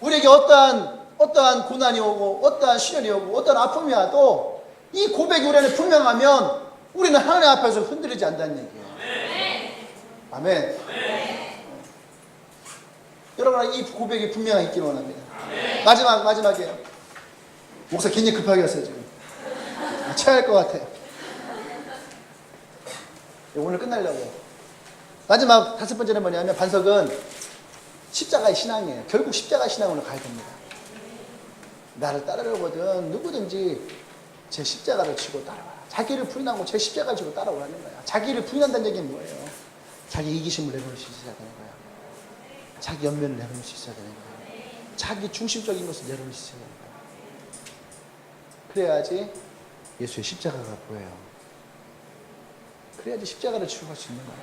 우리에게 어떠한 고난이 오고, 어떠한 시련이 오고, 어떠한 아픔이 와도 이 고백이 우리 안에 분명하면 우리는 하나님 앞에서 흔들리지 않는다는 얘기예요. 아멘. 여러분, 이 고백이 분명히 있기를 원합니다. 마지막이에요. 목사 굉장히 급하게 왔어요, 지금. 체할 것 같아요. 오늘 끝나려고. 마지막 5번째는 뭐냐면, 반석은 십자가의 신앙이에요. 결국 십자가의 신앙으로 가야 됩니다. 나를 따르려거든 누구든지 제 십자가를 지고 따라와. 자기를 부인하고 제 십자가를 지고 따라오라는 거야. 자기를 부인한다는 얘기는 뭐예요? 자기 이기심을 내놓을 수 있어야 되는 거야. 자기 연면을 내놓을 수 있어야 되는 거야. 자기 중심적인 것을 내놓을 수 있어야 되는 거야. 그래야지 예수의 십자가가 보여요. 그래야지 십자가를 지고 갈 수 있는 거야.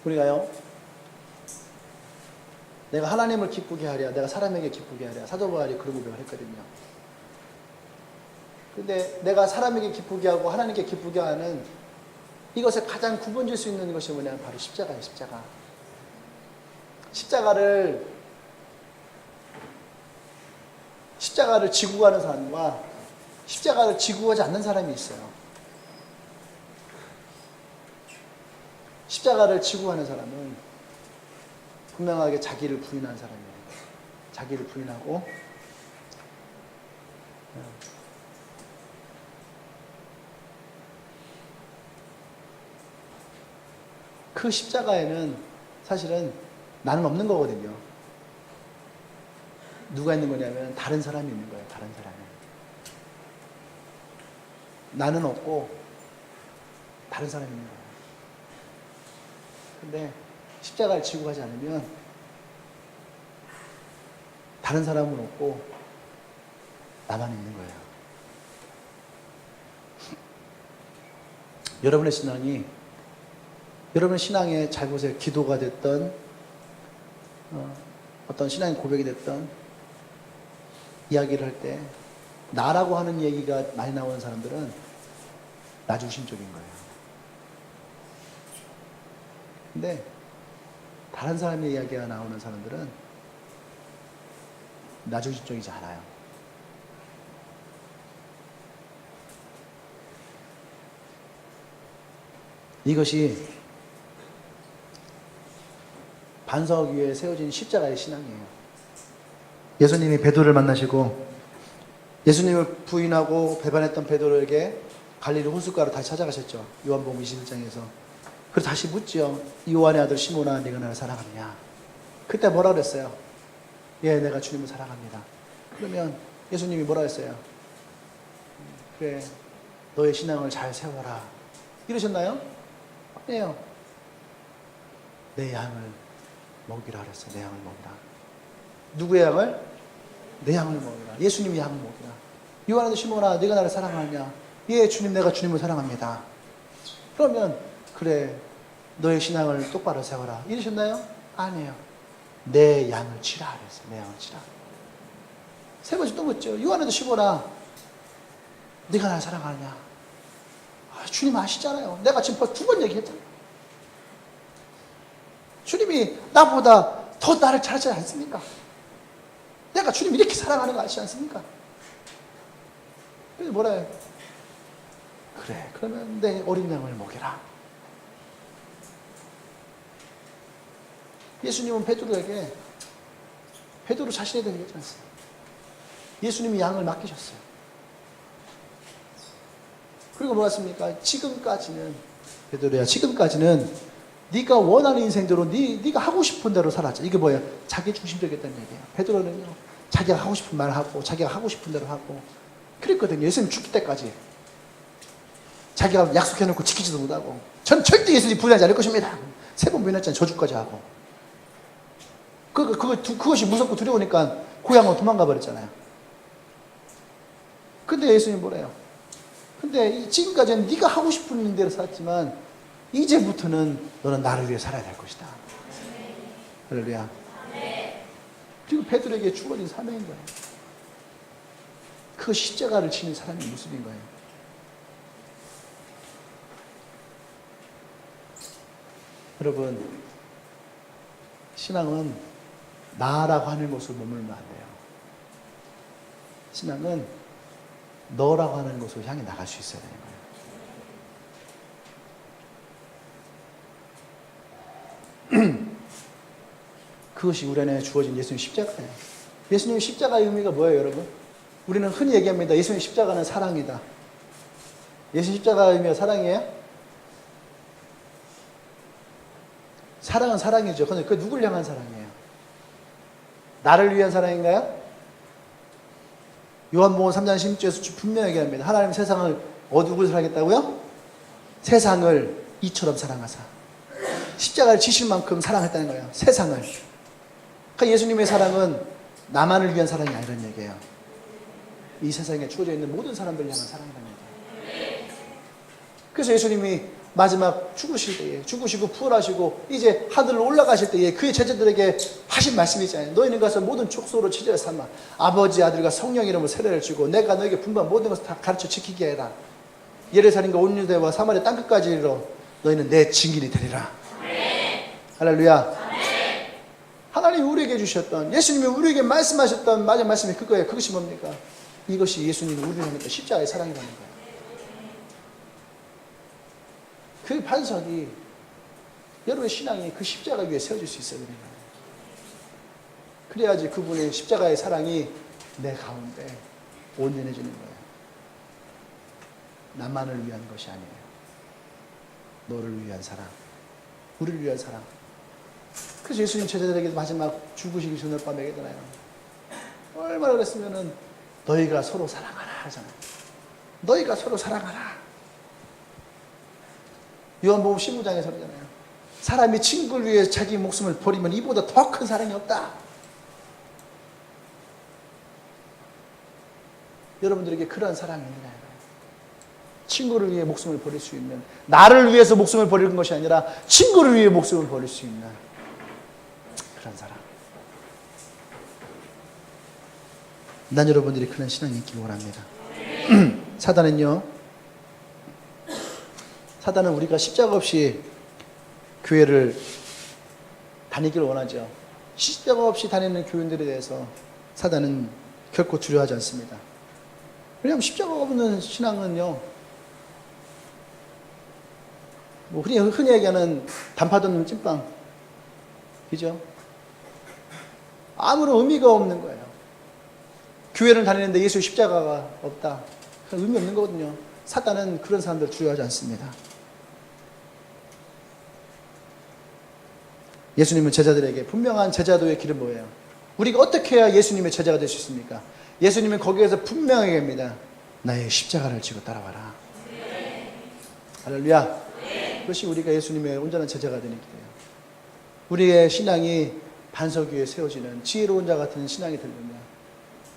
우리가요, 내가 하나님을 기쁘게 하랴, 내가 사람에게 기쁘게 하랴, 사도 바울이 그런 고백을 했거든요. 근데 내가 사람에게 기쁘게 하고 하나님께 기쁘게 하는 이것에 가장 구분질 수 있는 것이 뭐냐면 바로 십자가예요. 십자가. 십자가를 지고 가는 사람과 십자가를 지고 가지 않는 사람이 있어요. 십자가를 지고 가는 사람은 분명하게 자기를 부인한 사람이에요. 자기를 부인하고 그 십자가에는 사실은 나는 없는 거거든요. 누가 있는 거냐면 다른 사람이 있는 거예요. 다른 사람이. 나는 없고 다른 사람이 있는 거예요. 근데 십자가를 지고 가지 않으면 다른 사람은 없고 나만 있는 거예요. 여러분의 신앙이, 여러분의 신앙의 잘 보세요. 기도가 됐던 어떤 신앙의 고백이 됐던 이야기를 할 때 나라고 하는 얘기가 많이 나오는 사람들은 나 중심적인 거예요. 근데 다른 사람의 이야기가 나오는 사람들은 나 중심적이지 않아요. 이것이 반석 위에 세워진 십자가의 신앙이에요. 예수님이 베드로를 만나시고 예수님을 부인하고 배반했던 베드로에게 갈릴리 호숫가로 다시 찾아가셨죠. 요한복음 21장에서. 그래서 다시 묻죠. 요한의 아들 시몬아, 네가 나를 사랑하느냐? 그때 뭐라 그랬어요? 예, 내가 주님을 사랑합니다. 그러면 예수님이 뭐라 했어요? 그래, 너의 신앙을 잘 세워라. 이러셨나요? 아니에요. 내 양을 먹이라 그랬어요. 내 양을 먹이라. 누구의 양을? 내 양을 먹이라. 예수님의 양을 먹이라. 요한의 시몬아, 네가 나를 사랑하느냐? 예, 주님, 내가 주님을 사랑합니다. 그러면 그래, 너의 신앙을 똑바로 세워라. 이러셨나요? 아니에요. 내 양을 치라 그랬어요. 내 양을 치라. 세 번째 또 묻죠. 요한에도 시몬아, 네가 나를 사랑하느냐? 주님 아시잖아요. 내가 지금 벌써 2번 얘기했잖아요. 주님이 나보다 더 나를 잘 알지 않습니까? 내가 주님 이렇게 사랑하는 거 아시지 않습니까? 그래서 뭐라 해요? 그래, 그러면 내 어린 양을 먹여라. 예수님은 베드로에게, 베드로 자신에 대해 얘기하지 않습니다. 예수님이 양을 맡기셨어요. 그리고 뭐였습니까? 지금까지는, 베드로야, 지금까지는 네가 원하는 인생대로 네가 하고 싶은 대로 살았죠. 이게 뭐예요? 자기 중심적이었다는 얘기예요. 베드로는요, 자기가 하고 싶은 말 하고 자기가 하고 싶은 대로 하고 그랬거든요. 예수님 죽을 때까지. 자기가 약속해놓고 지키지도 못하고, 전 절대 예수님 부인하지 않을 것입니다. 3번 부인했잖아요. 저주까지 하고. 그것이 무섭고 두려우니까 고향으로 도망가 버렸잖아요. 근데 예수님 뭐래요? 근데 지금까지는 네가 하고 싶은 대로 살았지만 이제부터는 너는 나를 위해 살아야 될 것이다. 할렐루야. 그리고 베드로에게 주어진 사명인 거예요. 그 십자가를 지는 사람의 모습인 거예요. 여러분, 신앙은 나라고 하는 곳으로 머물면 안 돼요. 신앙은 너라고 하는 곳으로 향해 나갈 수 있어야 되는 거예요. 그것이 우리 안에 주어진 예수님 십자가예요. 예수님 십자가의 의미가 뭐예요, 여러분? 우리는 흔히 얘기합니다. 예수님 십자가는 사랑이다. 예수님 십자가의 의미가 사랑이에요? 사랑은 사랑이죠. 그런데 그 누굴 향한 사랑이에요? 나를 위한 사랑인가요? 요한복음 3장 16절에서 분명히 얘기합니다. 하나님 세상을 누굴 사랑했다고요? 세상을 이처럼 사랑하사. 십자가를 지실 만큼 사랑했다는 거예요. 세상을. 그러니까 예수님의 사랑은 나만을 위한 사랑이 아니라는 얘기예요. 이 세상에 주어져 있는 모든 사람들을 향한 사랑이라는 얘기예요. 그래서 예수님이 마지막 죽으실 때에, 죽으시고 부활하시고 이제 하늘로 올라가실 때에 그의 제자들에게 하신 말씀이 있잖아요. 너희는 가서 모든 족속으로 제자를 삼아 아버지, 아들과 성령 이름으로 세례를 주고 내가 너에게 분부한 모든 것을 다 가르쳐 지키게 해라. 예루살렘과 온 유대와 사마리아 땅끝까지 이르러 너희는 내 증인이 되리라. 할렐루야. 하나님이 우리에게 주셨던, 예수님이 우리에게 말씀하셨던 마지막 말씀이 그거예요. 그것이 뭡니까? 이것이 예수님이 우리를 향했던 십자가의 사랑이라는 거예요. 그 반석이, 여러분의 신앙이 그 십자가 위에 세워질 수 있어야 되는 거예요. 그래야지 그분의 십자가의 사랑이 내 가운데 온전해지는 거예요. 나만을 위한 것이 아니에요. 너를 위한 사랑, 우리를 위한 사랑. 그래서 예수님 제자들에게 마지막 죽으시기 전에 밤에 얘기하잖아요. 얼마나 그랬으면은 너희가 서로 사랑하라 하잖아요. 너희가 서로 사랑하라. 요한복음 15장에서 그러잖아요. 사람이 친구를 위해 자기 목숨을 버리면 이보다 더 큰 사랑이 없다. 여러분들에게 그러한 사랑이 있나요? 친구를 위해 목숨을 버릴 수 있는, 나를 위해서 목숨을 버리는 것이 아니라 친구를 위해 목숨을 버릴 수 있는 그런 사랑. 난 여러분들이 그런 신앙이 있기를 원합니다. 사단은요, 사단은 우리가 십자가 없이 교회를 다니기를 원하죠. 십자가 없이 다니는 교인들에 대해서 사단은 결코 두려워하지 않습니다. 왜냐하면 십자가가 없는 신앙은요, 뭐 흔히 얘기하는 단팥 없는 찐빵, 그죠? 아무런 의미가 없는 거예요. 교회를 다니는데 예수의 십자가가 없다. 의미 없는 거거든요. 사단은 그런 사람들 두려워하지 않습니다. 예수님은 제자들에게 분명한 제자도의 길은 뭐예요? 우리가 어떻게 해야 예수님의 제자가 될 수 있습니까? 예수님은 거기에서 분명하게 합니다. 나의 십자가를 지고 따라와라. 네. 할렐루야. 네. 그것이 우리가 예수님의 온전한 제자가 되는 길이에요. 우리의 신앙이 반석 위에 세워지는 지혜로운 자 같은 신앙이 되려면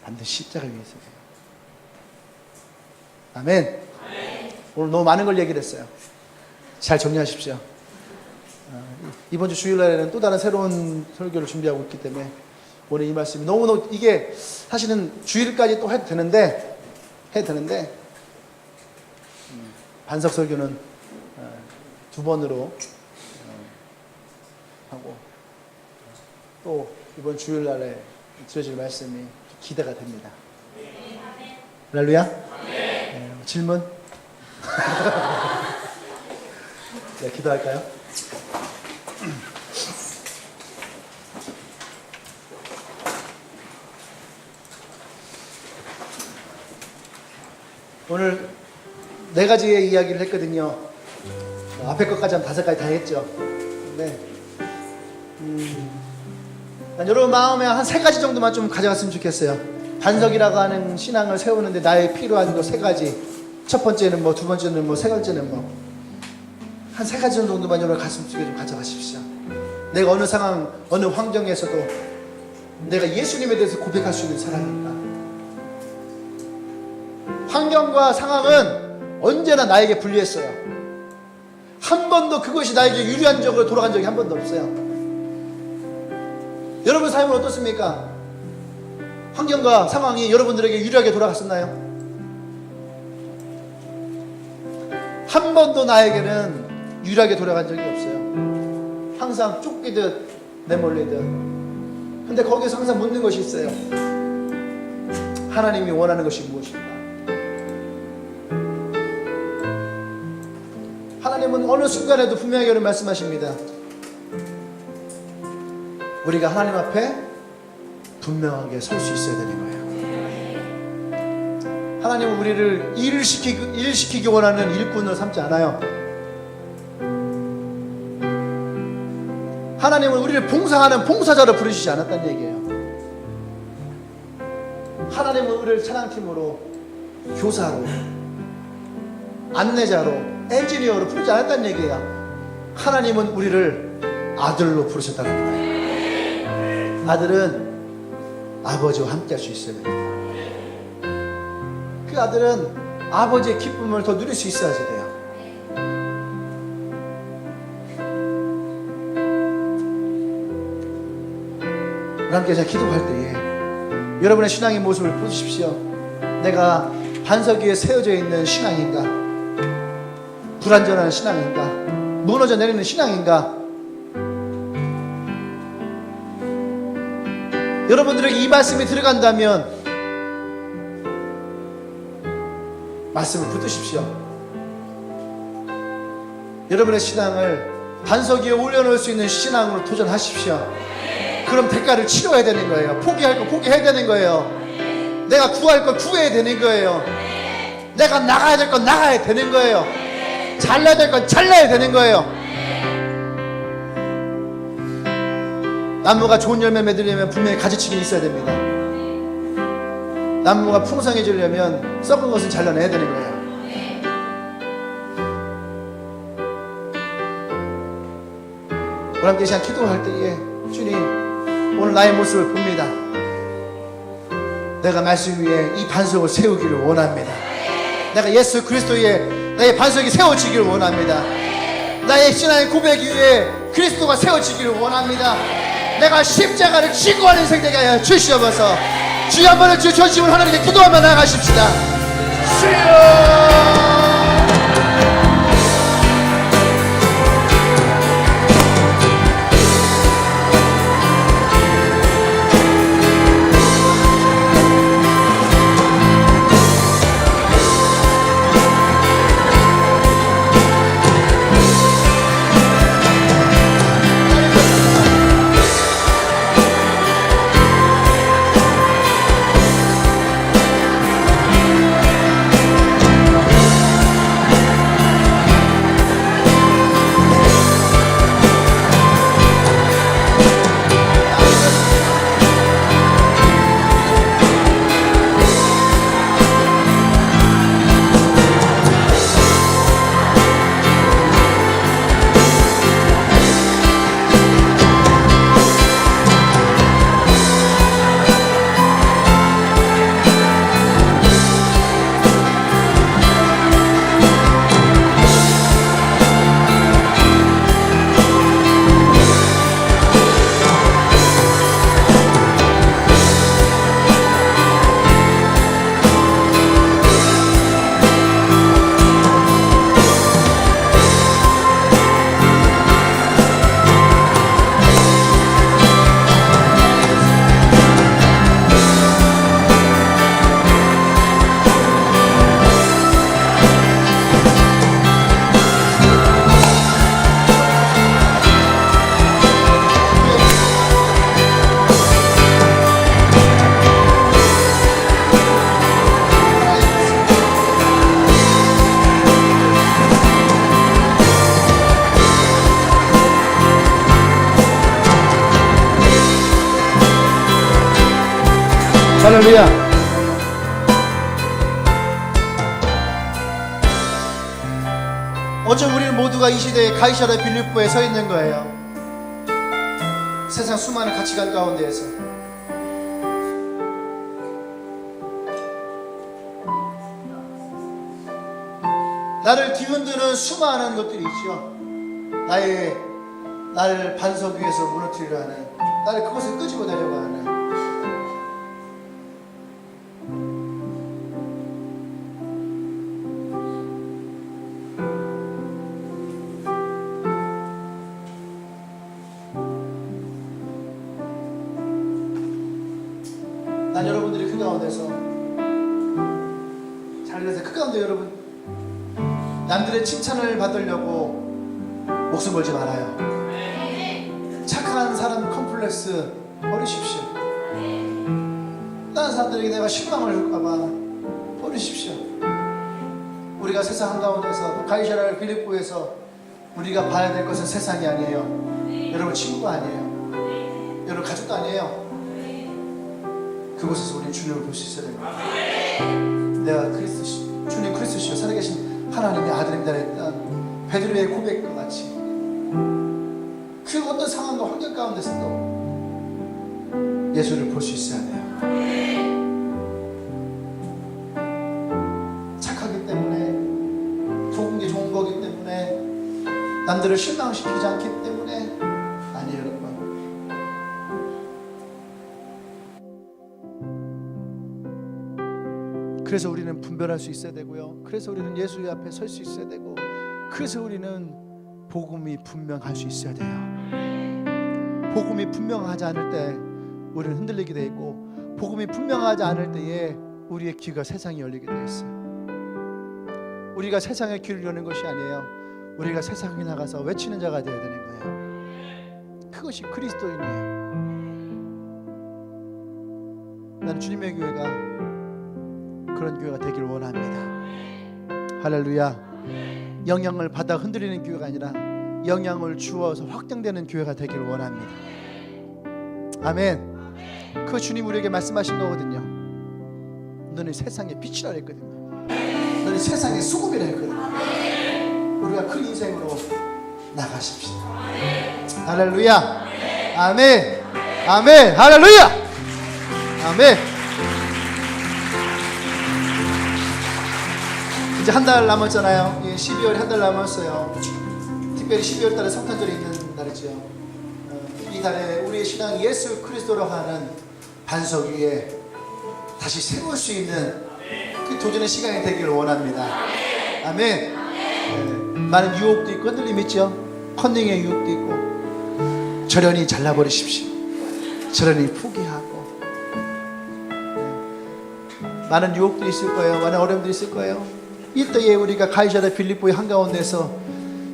반드시 십자가 위에 서야 돼요. 아멘. 네. 오늘 너무 많은 걸 얘기를 했어요. 잘 정리하십시오. 이번 주 주일날에는 또 다른 새로운 설교를 준비하고 있기 때문에 오늘 이 말씀이 너무너무 이게 사실은 주일까지 또 해도 되는데 반석 설교는 두 번으로 하고 또 이번 주일날에 드려질 말씀이 기대가 됩니다. 할렐루야. 질문? 네, 기도할까요? 오늘 4가지의 이야기를 했거든요. 앞에 것까지 한 5가지 다 했죠. 네. 여러분 마음에 한 3가지 정도만 좀 가져갔으면 좋겠어요. 반석이라고 하는 신앙을 세우는데 나의 필요한 거 3가지. 첫 번째는 뭐, 두 번째는 뭐, 세 번째는 뭐. 한 3가지 정도만 여러분 가슴 속에 좀 가져가십시오. 내가 어느 상황, 어느 환경에서도 내가 예수님에 대해서 고백할 수 있는 사람입니다. 환경과 상황은 언제나 나에게 불리했어요. 한 번도 그것이 나에게 유리한 적으로 돌아간 적이 한 번도 없어요. 여러분 삶은 어떻습니까? 환경과 상황이 여러분들에게 유리하게 돌아갔었나요? 한 번도 나에게는 유리하게 돌아간 적이 없어요. 항상 쫓기듯 내몰리듯. 근데 거기서 항상 묻는 것이 있어요. 하나님이 원하는 것이 무엇인가? 하나님은 어느 순간에도 분명하게 이런 말씀하십니다. 우리가 하나님 앞에 분명하게 설 수 있어야 되는 거예요. 하나님은 우리를 일시키기 원하는 일꾼을 삼지 않아요. 하나님은 우리를 봉사하는 봉사자로 부르시지 않았다는 얘기예요. 하나님은 우리를 찬양팀으로, 교사로, 안내자로, 엔지니어로 부르지 않았다는 얘기예요. 하나님은 우리를 아들로 부르셨다는 거예요. 아들은 아버지와 함께 할 수 있어야 됩니다. 그 아들은 아버지의 기쁨을 더 누릴 수 있어야지 돼요. 함께 제가 기도할 때에 여러분의 신앙의 모습을 보십시오. 내가 반석 위에 세워져 있는 신앙인가? 불완전한 신앙인가? 무너져 내리는 신앙인가? 여러분들에게 이 말씀이 들어간다면 말씀을 붙드십시오. 여러분의 신앙을 반석 위에 올려놓을 수 있는 신앙으로 도전하십시오. 그럼 대가를 치러야 되는 거예요. 포기할 거 포기해야 되는 거예요. 내가 구할 거 구해야 되는 거예요. 내가 나가야 될 건 나가야 되는 거예요. 잘라야 될 건 잘라야 되는 거예요. 나무가 좋은 열매 맺으려면 분명히 가지치기 있어야 됩니다. 나무가 풍성해지려면 썩은 것은 잘라내야 되는 거예요. 우리 함께 시간 기도할 때에 주님 오늘 나의 모습을 봅니다. 내가 말씀 위에 이 반석을 세우기를 원합니다. 내가 예수 그리스도의 나의 반석이 세워지기를 원합니다. 나의 신앙의 고백 위에 그리스도가 세워지기를 원합니다. 내가 십자가를 지고 하는 인생 되게 하여 주시옵소서. 주여 한번 주 전심을 하나님께 기도하며 나아가십시다. 주여 할렐루야. 어쩜 우리는 모두가 이 시대에 가이사랴 빌립보에 서 있는 거예요. 세상 수많은 가치관 가운데에서 나를 뒤흔드는 수많은 것들이 있죠. 나를 반석 위에서 무너뜨리려 하는, 나를 그것을 끄집어 내려고 하는. 난 여러분들이 그 가운데서 잘 들으세요. 그 가운데 여러분, 남들의 칭찬을 받으려고 목숨 걸지 말아요. 착한 사람 컴플렉스 버리십시오. 다른 사람들에게 내가 실망을 줄까봐 버리십시오. 우리가 세상 한가운데서, 가이사랴 빌립보에서 우리가 봐야 될 것은 세상이 아니에요. 여러분 친구가 아니에요. 여러분 가족도 아니에요. 그곳에서 우리는 주님을 볼 수 있어야 됩니다. 내가 주님 그리스도시요 살아계신 하나님의 아들입니다 했던 베드로의 고백과 같이 그 어떤 상황과 환경 가운데서도 예수를 볼 수 있어야 돼요. 착하기 때문에, 좋은 게 좋은 거기 때문에, 남들을 실망시키지 않기 때문에 아니에요, 여러분. 그래서 우리는 분별할 수 있어야 되고요. 그래서 우리는 예수 앞에 설 수 있어야 되고, 그래서 우리는 복음이 분명할 수 있어야 돼요. 복음이 분명하지 않을 때 우리는 흔들리게 돼 있고, 복음이 분명하지 않을 때에 우리의 귀가 세상에 열리게 돼 있어요. 우리가 세상에 귀를 여는 것이 아니에요. 우리가 세상에 나가서 외치는 자가 되어야 되는 거예요. 그것이 그리스도인이에요. 나는 주님의 교회가 그런 교회가 되길 원합니다. 할렐루야. 영향을 받아 흔들리는 교회가 아니라 영향을 주어서 확장되는 교회가 되길 원합니다. 아멘. 그 주님 우리에게 말씀하신 거거든요. 너는 세상의 빛이라 했거든요. 너는 세상의 소금이라 했거든요. 우리가 그 인생으로 나가십시다. 할렐루야. 아멘. 아멘. 할렐루야. 아멘. 이제 한 달 남았잖아요. 12월에 한 달 남았어요. 특별히 12월 달에 성탄절이 있는 날이죠. 이 달에 우리의 신앙 예수 그리스도로 하는 반석 위에 다시 세울 수 있는 그 도전의 시간이 되기를 원합니다. 아멘. 많은 유혹도 있고 흔들림 있죠. 컨닝의 유혹도 있고, 저련히 잘라버리십시오. 저련히 포기하고. 많은 유혹도 있을 거예요. 많은 어려움도 있을 거예요. 이때에 우리가 가이사랴 빌립보의 한가운데서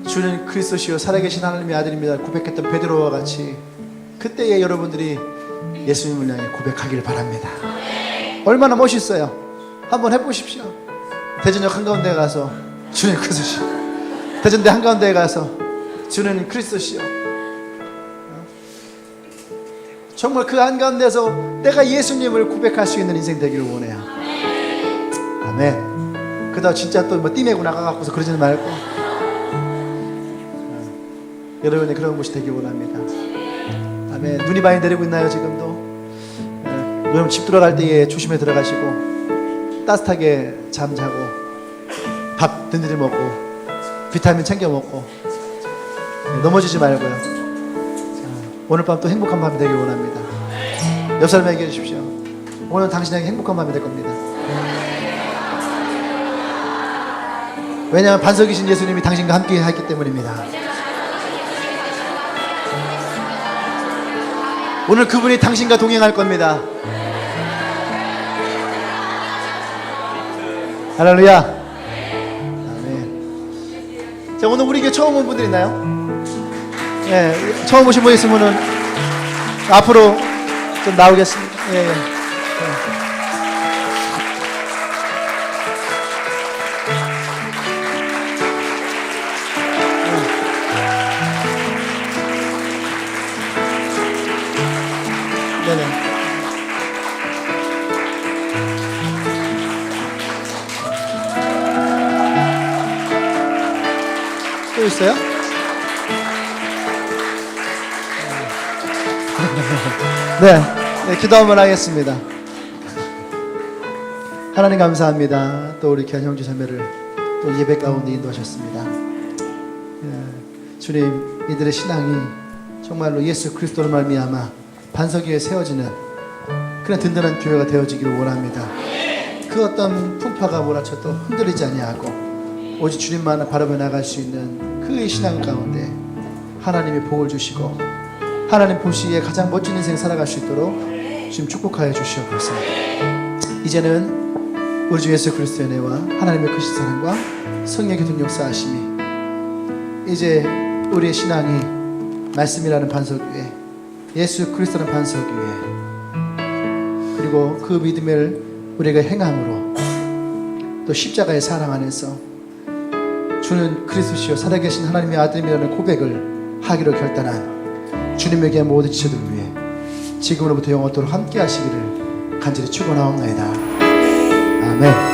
주는 그리스도시요 살아계신 하나님의 아들입니다 고백했던 베드로와 같이 그때에 여러분들이 예수님을 향해 고백하기를 바랍니다. 얼마나 멋있어요. 한번 해보십시오. 대전역 한가운데 가서 주는 그리스도시요, 대전대 한가운데 가서 주는 그리스도시요, 정말 그 한가운데서 내가 예수님을 고백할 수 있는 인생 되기를 원해요. 아멘. 그러다 진짜 또 뭐 띠매고 나가갖고서 그러지는 말고 여러분의 그런 곳이 되길 원합니다. 아멘. 눈이 많이 내리고 있나요 지금도? 여러분 집 들어갈 때에 조심해 들어가시고 따뜻하게 잠자고 밥 든든히 먹고 비타민 챙겨 먹고 넘어지지 말고요. 오늘 밤 또 행복한 밤이 되길 원합니다. 옆 사람에게 얘기해 주십시오. 오늘 당신에게 행복한 밤이 될 겁니다. 왜냐하면 반석이신 예수님이 당신과 함께 하기 때문입니다. 오늘 그분이 당신과 동행할 겁니다. 할렐루야. 아멘. 자, 오늘 우리 교회 처음 온 분들 있나요? 예, 처음 오신 분 있으면은 앞으로 좀 나오겠습니다. 예, 예. 네네. 있어요? 네, 기도 한번 하겠습니다. 하나님 감사합니다. 또 우리 귀한 형제 자매를 또 예배 가운데 인도하셨습니다. 주님, 이들의 신앙이 정말로 예수 그리스도로 말미암아 반석 위에 세워지는 그런 든든한 교회가 되어지기를 원합니다. 그 어떤 풍파가 몰아쳐도 흔들리지 아니하고 오직 주님만 바라보며 나갈 수 있는 그의 신앙 가운데 하나님의 복을 주시고 하나님 보시기에 가장 멋진 인생 살아갈 수 있도록 주님 축복하여 주시옵소서. 이제는 우리 주 예수 그리스도의 은혜와 하나님의 크신 사랑과 성령의 교통 역사하심이 이제 우리의 신앙이 말씀이라는 반석 위에 예수 그리스도라는 반석 위에 그리고 그 믿음을 우리가 행함으로 또 십자가의 사랑 안에서 주는 그리스도시요 살아계신 하나님의 아들이라는 고백을 하기로 결단한 주님에게 모든 지체들 위해 지금으로부터 영원토록 함께 하시기를 간절히 축원하옵나이다. 아멘.